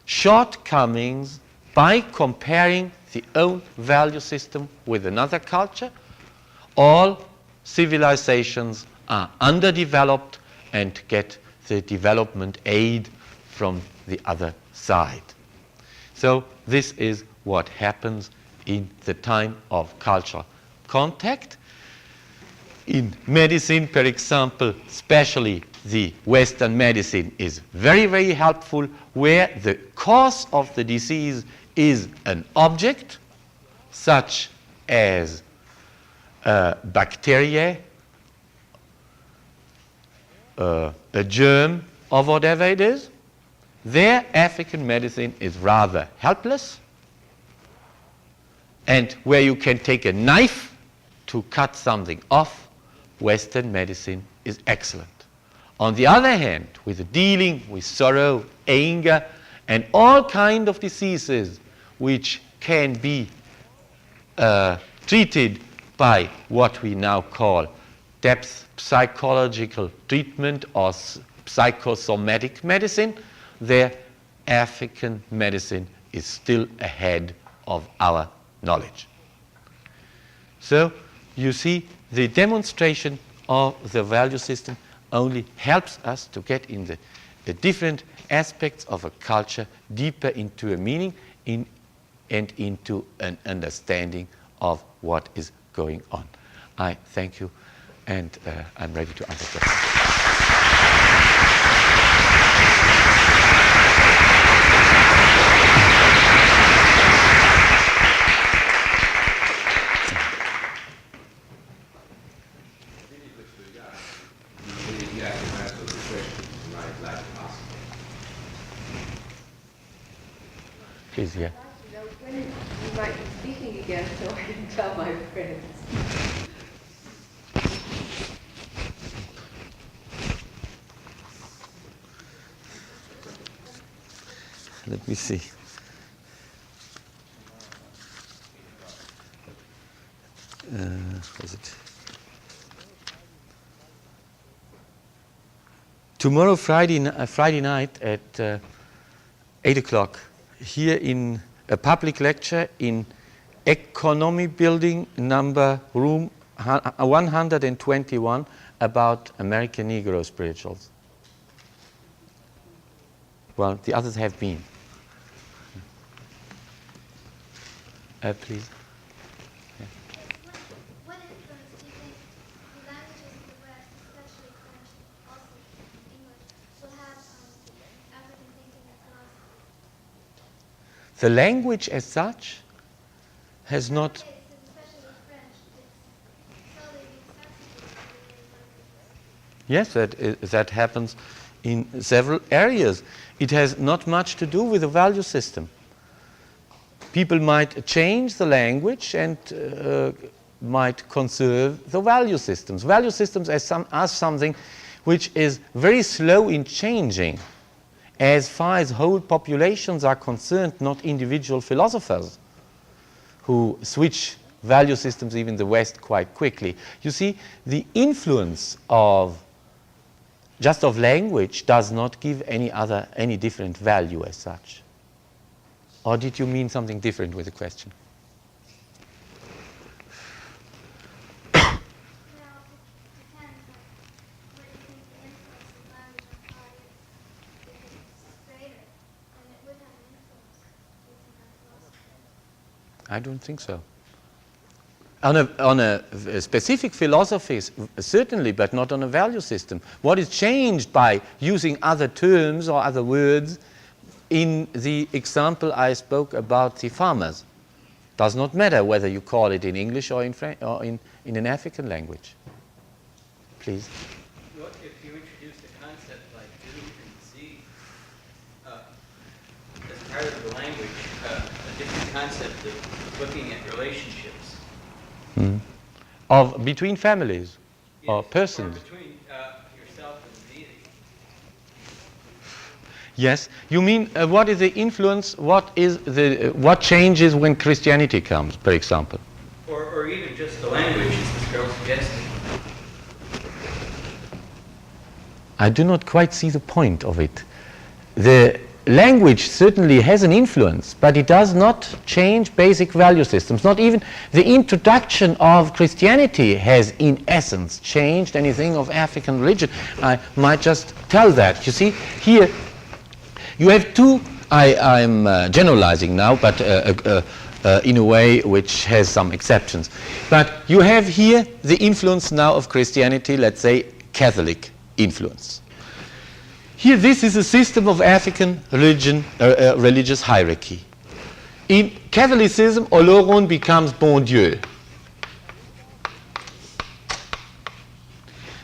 shortcomings by comparing the own value system with another culture. All civilizations are underdeveloped and get the development aid from the other side. So this is what happens in the time of cultural contact. In medicine, for example, especially the Western medicine is very, very helpful, where the cause of the disease is an object, such as bacteria, a germ, or whatever it is. There, African medicine is rather helpless, and where you can take a knife to cut something off, Western medicine is excellent. On the other hand, with the dealing with sorrow, anger, and all kinds of diseases which can be treated by what we now call depth psychological treatment or psychosomatic medicine, their African medicine is still ahead of our knowledge. So you see, the demonstration of the value system only helps us to get in the different aspects of a culture deeper into a meaning and into an understanding of what is going on. I thank you, and I'm ready to answer questions. Please, yeah. When you might be speaking again, so I can tell my friends. Let me see. Is it? Tomorrow, Friday night at 8 o'clock, here in a public lecture in Economy Building room 121 about American Negro spirituals. Well, the others have been. Please. Yeah. What influence do you think the languages of the West, especially French, also English, will have on African thinking and philosophy? The language as such has not. Especially French, it's slowly being Yes, that happens in several areas. It has not much to do with the value system. People might change the language and might conserve the value systems. Value systems are something which is very slow in changing as far as whole populations are concerned, not individual philosophers who switch value systems even in the West quite quickly. You see, the influence of language does not give any different value as such. Or did you mean something different with the question? Now, it depends on what you think the influence of language on thought is. If it's greater, then it would have an influence, do you think, on philosophy? I don't think so. On a specific philosophy, certainly, but not on a value system. What is changed by using other terms or other words in the example I spoke about the farmers? Does not matter whether you call it in English or in an African language. Please. What if you introduced a concept like do and see as part of the language, a different concept of looking at relationships? Of between families or persons? Or between yourself and the deity. Yes. You mean what is the influence? What changes when Christianity comes, for example? Or even just the language, as this girl suggested. I do not quite see the point of it. The language certainly has an influence, but it does not change basic value systems. Not even the introduction of Christianity has, in essence, changed anything of African religion. I might just tell that. You see, here you have two, I'm generalizing now, but in a way which has some exceptions. But you have here the influence now of Christianity, let's say Catholic influence. Here, this is a system of African religious hierarchy. In Catholicism, Oloron becomes bon Dieu.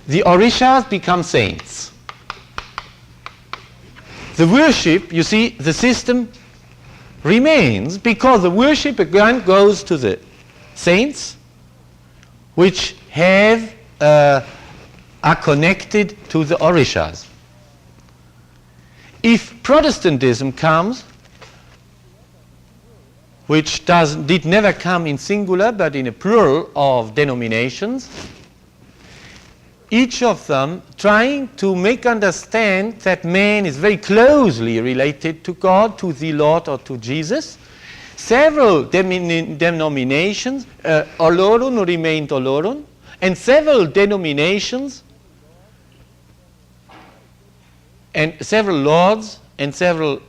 The Orishas become saints. The worship, you see, the system remains because the worship again goes to the saints, which are connected to the Orishas. If Protestantism comes, which did never come in singular but in a plural of denominations, each of them trying to make understand that man is very closely related to God, to the Lord or to Jesus, several denominations, Olorun remained Olorun, and several denominations and several lords and several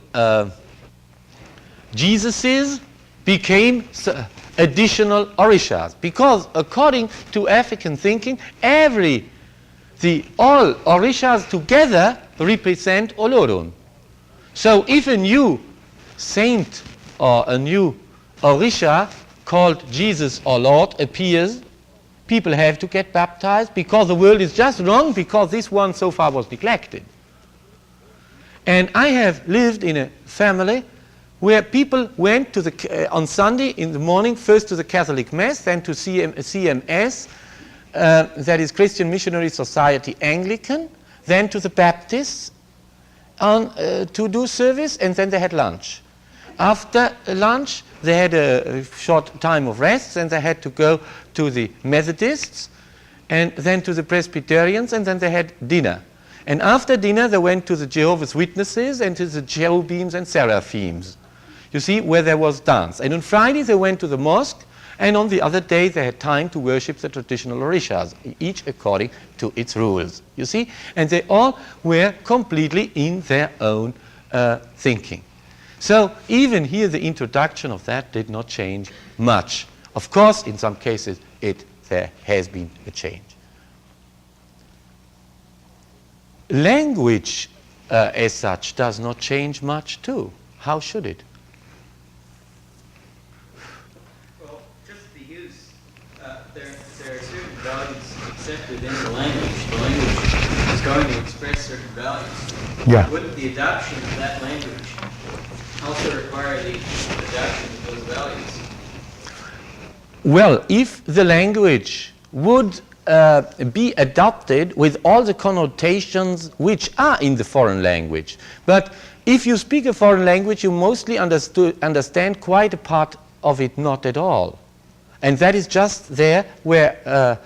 Jesuses became additional orishas, because according to African thinking, all orishas together represent Olorun. So if a new saint or a new orisha called Jesus or Lord appears, people have to get baptized, because the world is just wrong, because this one so far was neglected. And I have lived in a family where people went to on Sunday in the morning, first to the Catholic Mass, then to CMS, that is Christian Missionary Society Anglican, then to the Baptists to do service, and then they had lunch. After lunch, they had a short time of rest, and they had to go to the Methodists, and then to the Presbyterians, and then they had dinner. And after dinner, they went to the Jehovah's Witnesses and to the Cherubims and Seraphims. You see, where there was dance. And on Friday, they went to the mosque, and on the other day, they had time to worship the traditional orishas, each according to its rules. You see? And they all were completely in their own thinking. So even here, the introduction of that did not change much. Of course, in some cases, there has been a change. Language, as such, does not change much too. How should it? Well, just the use. There are certain values accepted in the language. The language is going to express certain values. Yeah. Would the adoption of that language also require the adoption of those values? Well, if the language would be adopted with all the connotations which are in the foreign language. But if you speak a foreign language, you mostly understand quite a part of it not at all. And that is just there where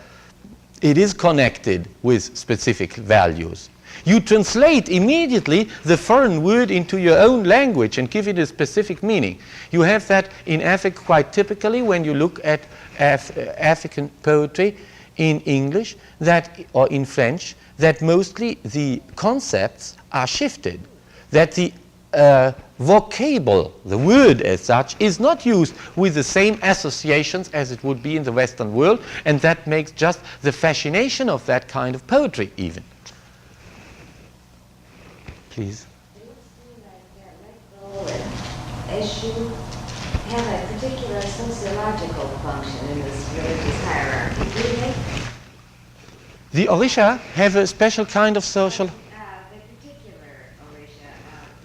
it is connected with specific values. You translate immediately the foreign word into your own language and give it a specific meaning. You have that in Africa quite typically when you look at African poetry in English or in French, that mostly the concepts are shifted, that the vocable, the word as such, is not used with the same associations as it would be in the Western world, and that makes just the fascination of that kind of poetry even. Please. It would seem like Lego and Eshu have a particular sociological function in this religious hierarchy, do they? The Orisha have a special kind of social... The particular Orisha,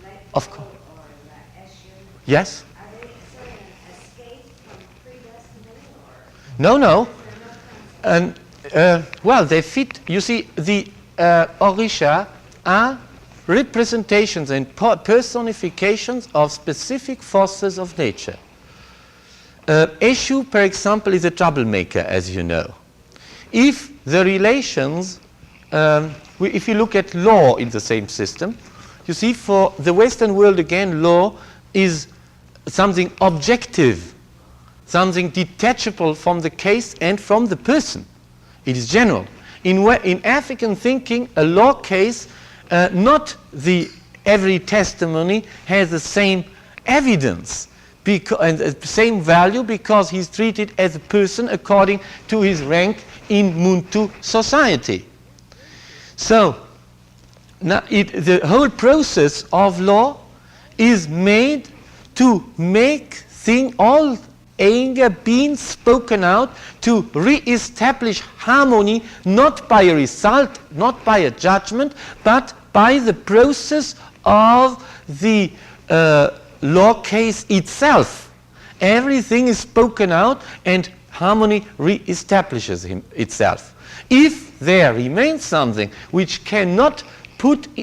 like Of course. or Eshu, Yes? are they sort of an escape from predestination, or No. And, well, they fit... You see, the Orisha are representations and personifications of specific forces of nature. Eshu, for example, is a troublemaker, as you know. If the relations, if you look at law in the same system, you see for the Western world again, law is something objective, something detachable from the case and from the person. It is general. In African thinking, a law case, not every testimony has the same evidence and the same value because he's treated as a person according to his rank in Muntu society. So now the whole process of law is made to make all anger being spoken out, to re-establish harmony, not by a result, not by a judgment, but by the process of the law case itself. Everything is spoken out and harmony re-establishes itself. If there remains something which cannot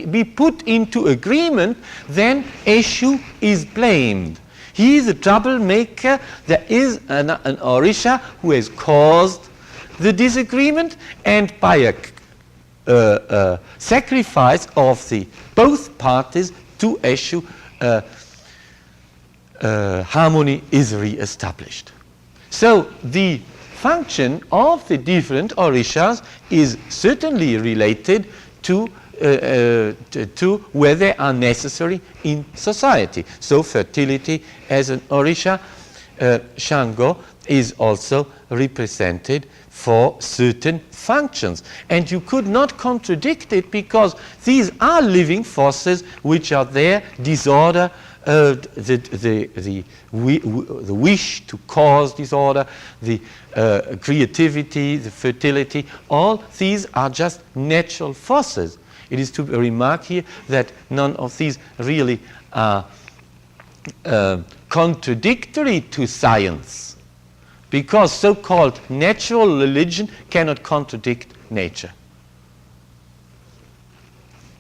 be put into agreement, then Eshu is blamed. He is a troublemaker. There is an Orisha who has caused the disagreement, and by a sacrifice of both parties to Eshu, harmony is re-established. So the function of the different orishas is certainly related to where they are necessary in society. So fertility as an orisha, Shango, is also represented for certain functions. And you could not contradict it because these are living forces which are there, disorder, the wish to cause disorder, the creativity, the fertility, all these are just natural forces. It is to remark here that none of these really are contradictory to science, because so-called natural religion cannot contradict nature.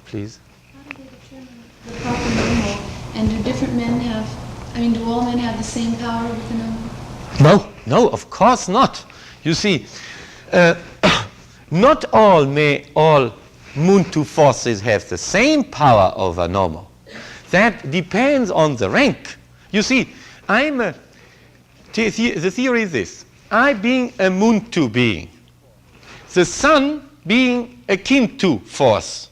Please. How do they determine the proper normal? And do different men have, do all men have the same power with the normal? No, of course not. You see, not all Muntu forces have the same power over normal. That depends on the rank. You see, the theory is this. I being a Muntu being, the sun being a Kintu force,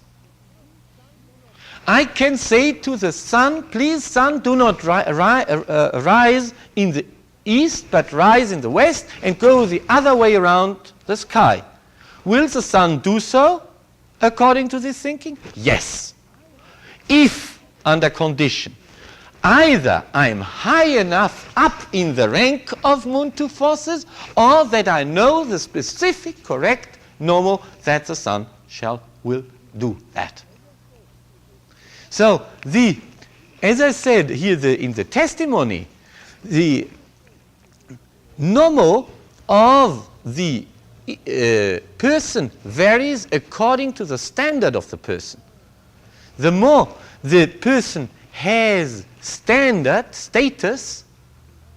I can say to the sun, please sun, do not rise in the east, but rise in the west and go the other way around the sky. Will the sun do so according to this thinking? Yes. If, under condition, either I am high enough up in the rank of Muntu forces, or that I know the specific correct normal that the sun will do that. So, as I said here in the testimony, the normal of the person varies according to the standard of the person. The more the person has status,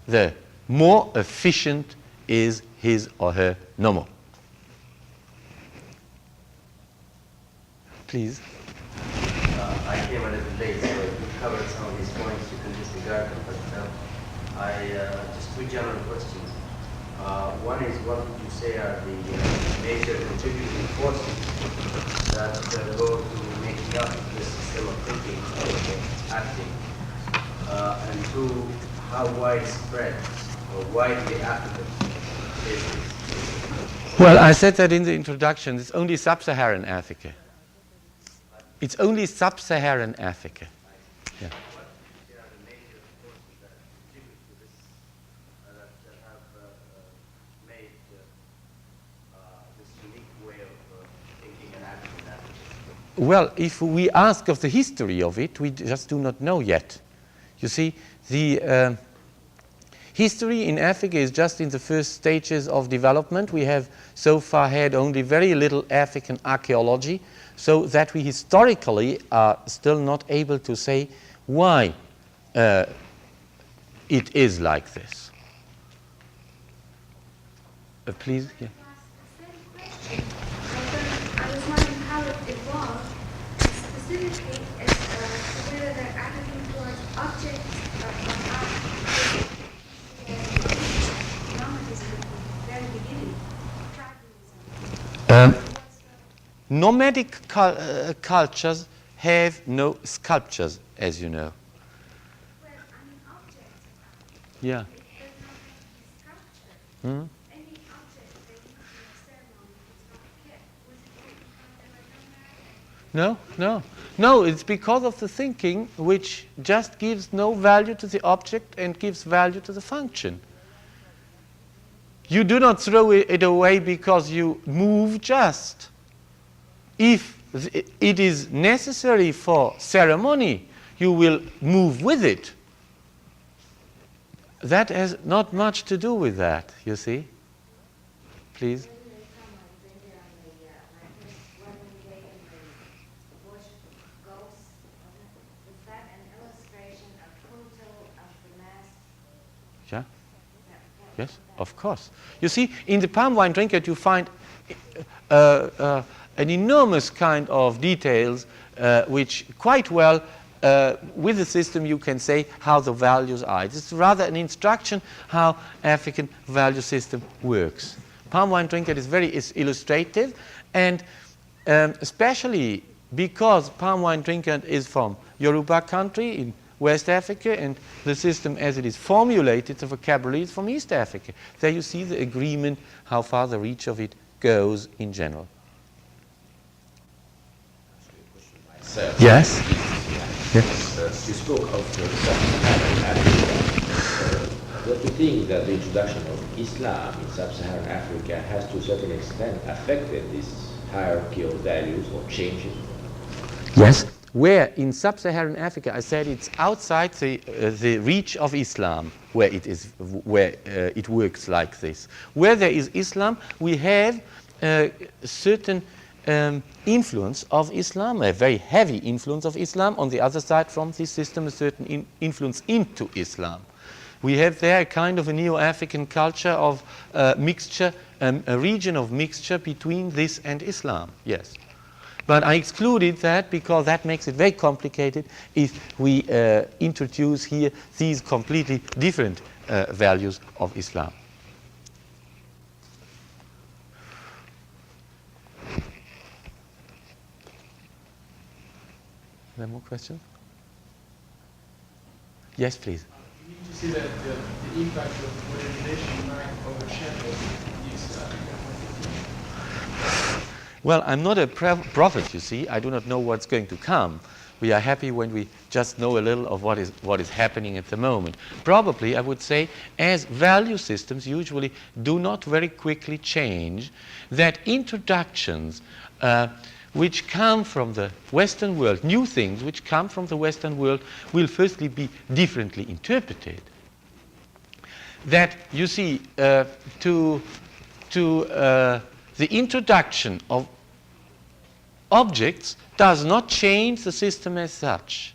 the more efficient is his or her normal. Please. I came a little late, so if you covered some of these points, you can disregard them. But just two general questions. One is, what would you say are the major contributing forces that go to making up this system of thinking or acting? And two, how widespread or widely applicable is this? Well, I said that in the introduction. It's only sub-Saharan Africa. It's only sub-Saharan Africa. Yeah. Well, if we ask of the history of it, we just do not know yet. You see, the history in Africa is just in the first stages of development. We have so far had only very little African archaeology, so that we historically are still not able to say why it is like this. Please, yeah. I was wondering how it evolved, specifically as whether their attitude towards objects of art is nomadism at the very beginning, tribalism. Nomadic cultures have no sculptures, as you know. Well, objects of art. Yeah. It does not have structure. Hmm? Any object they use in a ceremony is not kept. Was it ever done that? No, it's because of the thinking which just gives no value to the object and gives value to the function. You do not throw it away because you move just. If it is necessary for ceremony, you will move with it. That has not much to do with that, you see. Please. Yeah. Yes, of course. You see, in the palm wine trinket you find an enormous kind of details which quite well with the system you can say how the values are. It's rather an instruction how African value system works. Palm wine drinker is illustrative, and especially because palm wine drinker is from Yoruba country in West Africa, and the system as it is formulated, the vocabulary is from East Africa. There you see the agreement, how far the reach of it goes in general. Yes? Yes. You spoke of sub-Saharan Africa. Don't you think that the introduction of Islam in sub-Saharan Africa has to a certain extent affected this hierarchy of values or changed it? Yes. Where in sub-Saharan Africa, I said it's outside the reach of Islam, where it works like this. Where there is Islam, we have a certain influence of Islam, a very heavy influence of Islam. On the other side from this system, a certain influence into Islam. We have there a kind of a neo-African culture of mixture, a region of mixture between this and Islam, yes. But I excluded that because that makes it very complicated if we introduce here these completely different values of Islam. Are there more questions? Yes, please. You need to see that the impact of modernization might overshadow these Well, I'm not a prophet, you see. I do not know what's going to come. We are happy when we just know a little of what is happening at the moment. Probably, I would say, as value systems usually do not very quickly change, that introductions which come from the Western world, new things which come from the Western world, will firstly be differently interpreted. That, you see, the introduction of objects does not change the system as such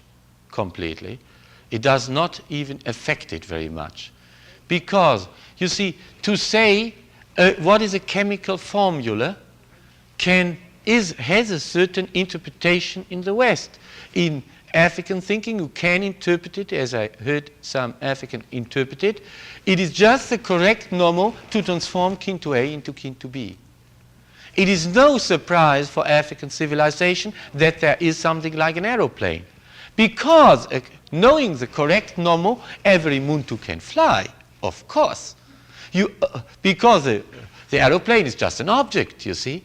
completely. It does not even affect it very much. Because, you see, to say what is a chemical formula has a certain interpretation in the West. In African thinking, you can interpret it, as I heard some African interpret it. It is just the correct normal to transform kin to A into kin to B. It is no surprise for African civilization that there is something like an aeroplane. Because knowing the correct normal, every Muntu can fly, of course. Because the aeroplane is just an object, you see.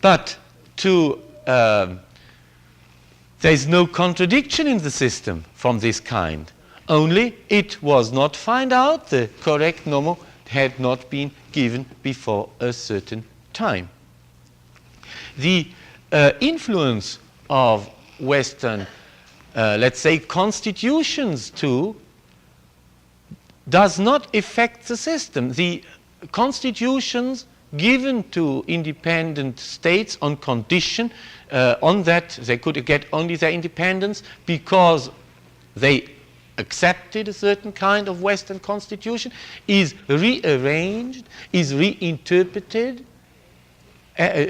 But there is no contradiction in the system from this kind. Only it was not found out, the correct normal had not been given before a certain time. The influence of Western, let's say, constitutions too, does not affect the system. The constitutions given to independent states on condition on that they could get only their independence because they accepted a certain kind of Western constitution, is rearranged, is reinterpreted.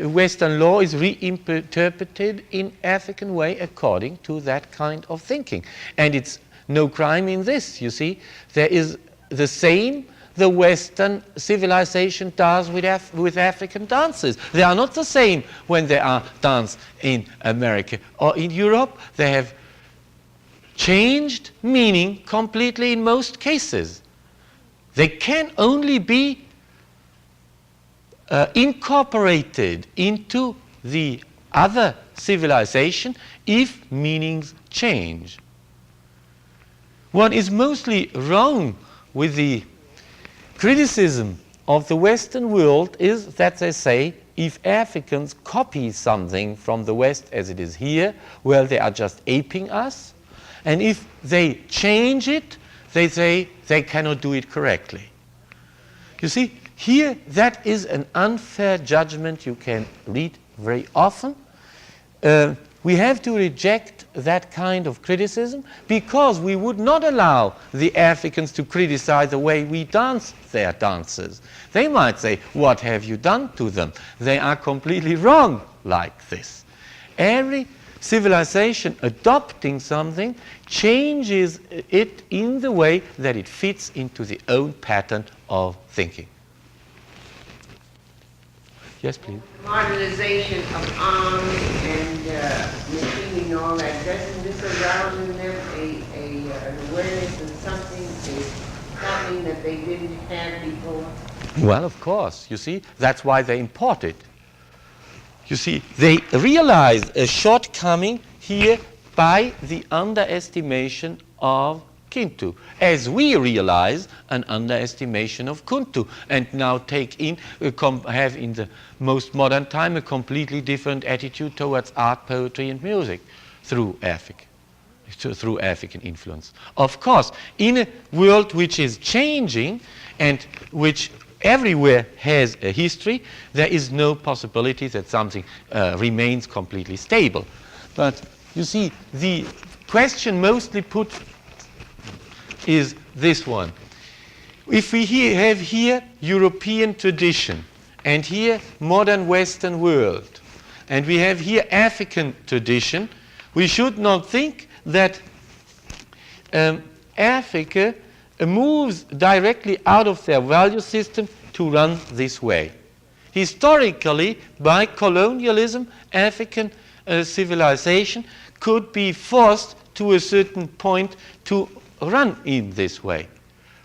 Western law is reinterpreted in African way according to that kind of thinking. And it's no crime in this, you see. There is the same the Western civilization does with African dances. They are not the same when they are danced in America or in Europe. They have changed meaning completely in most cases. They can only be incorporated into the other civilization if meanings change. What is mostly wrong with the criticism of the Western world is that they say if Africans copy something from the West as it is here, well, they are just aping us. And if they change it, they say they cannot do it correctly. You see, here that is an unfair judgment you can read very often. We have to reject that kind of criticism because we would not allow the Africans to criticize the way we dance their dances. They might say, what have you done to them? They are completely wrong like this. Every civilization adopting something changes it in the way that it fits into the own pattern of thinking. Yes, please. Modernization of arms and machining and all that, doesn't this arouse in them an awareness of something that they didn't have before? Well, of course, you see, that's why they import it. You see, they realize a shortcoming here by the underestimation of Kintu, as we realize an underestimation of Kuntu, and now take in, have in the most modern time a completely different attitude towards art, poetry, and music through African influence. Of course, in a world which is changing and which everywhere has a history, there is no possibility that something remains completely stable. But you see, the question mostly put is this one. If we have here European tradition, and here modern Western world, and we have here African tradition, we should not think that Africa moves directly out of their value system to run this way. Historically, by colonialism, African civilization could be forced to a certain point to run in this way.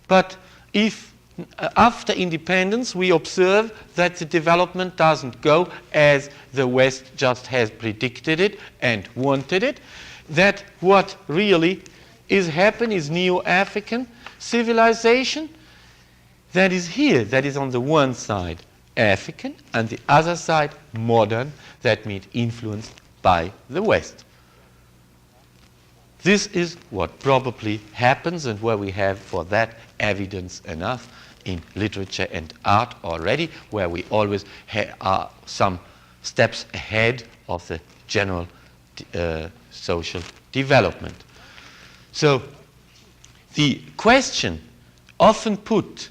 But if after independence we observe that the development doesn't go as the West just has predicted it and wanted it, that what really is happening is neo-African civilization that is here, that is on the one side African and the other side modern, that means influenced by the West. This is what probably happens, and where we have for that evidence enough in literature and art already, where we always are some steps ahead of the general social development. So the question often put,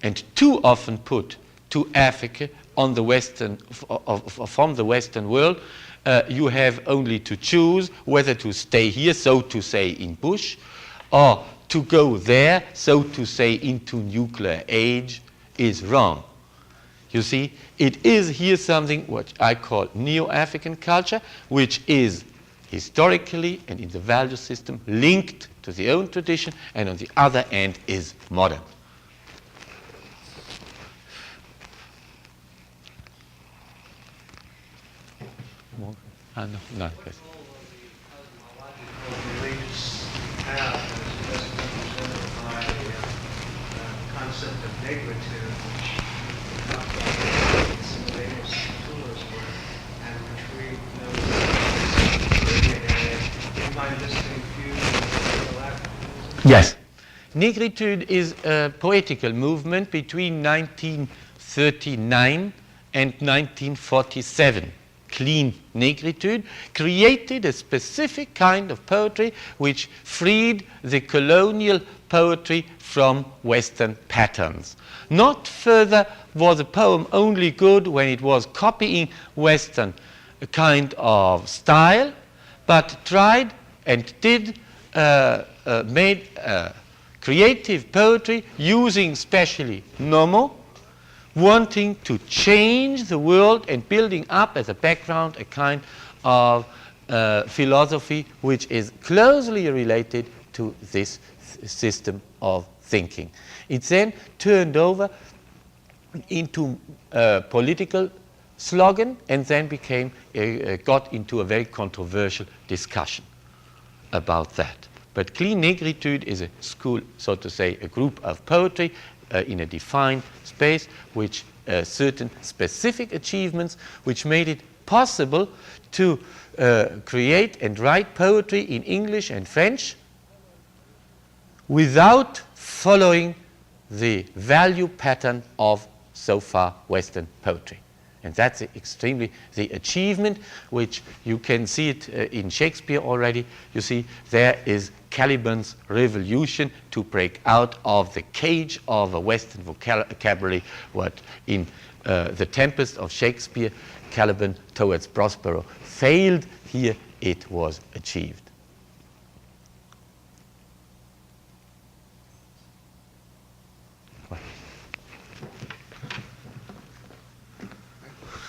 and too often put, to Africa on the Western, from the Western world, you have only to choose whether to stay here, so to say, in bush, or to go there, so to say, into nuclear age, is wrong. You see, it is here something what I call neo-African culture, which is historically and in the value system linked to the own tradition, and on the other end is modern. No, yes. Beliefs have as represented by the concept of negritude, which Simulator's tools were, and which we know is the Caribbean area. Do you mind listing a few of the Yes. Negritude is a poetical movement between 1939 and 1947. Clean negritude created a specific kind of poetry which freed the colonial poetry from Western patterns. Not further was a poem only good when it was copying Western kind of style, but tried and did made creative poetry using specially Nomo, wanting to change the world and building up as a background a kind of philosophy which is closely related to this system of thinking. It then turned over into a political slogan and then became got into a very controversial discussion about that. But clean negritude is a school, so to say, a group of poetry in a defined space, which certain specific achievements which made it possible to create and write poetry in English and French without following the value pattern of so far Western poetry. And that's extremely the achievement, which you can see it in Shakespeare already. You see, there is Caliban's revolution to break out of the cage of a Western vocabulary, what in The Tempest of Shakespeare, Caliban towards Prospero failed here it was achieved.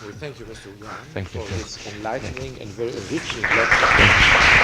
We thank you, Mr. Jahn, Thank you. for this enlightening and very enriching lecture.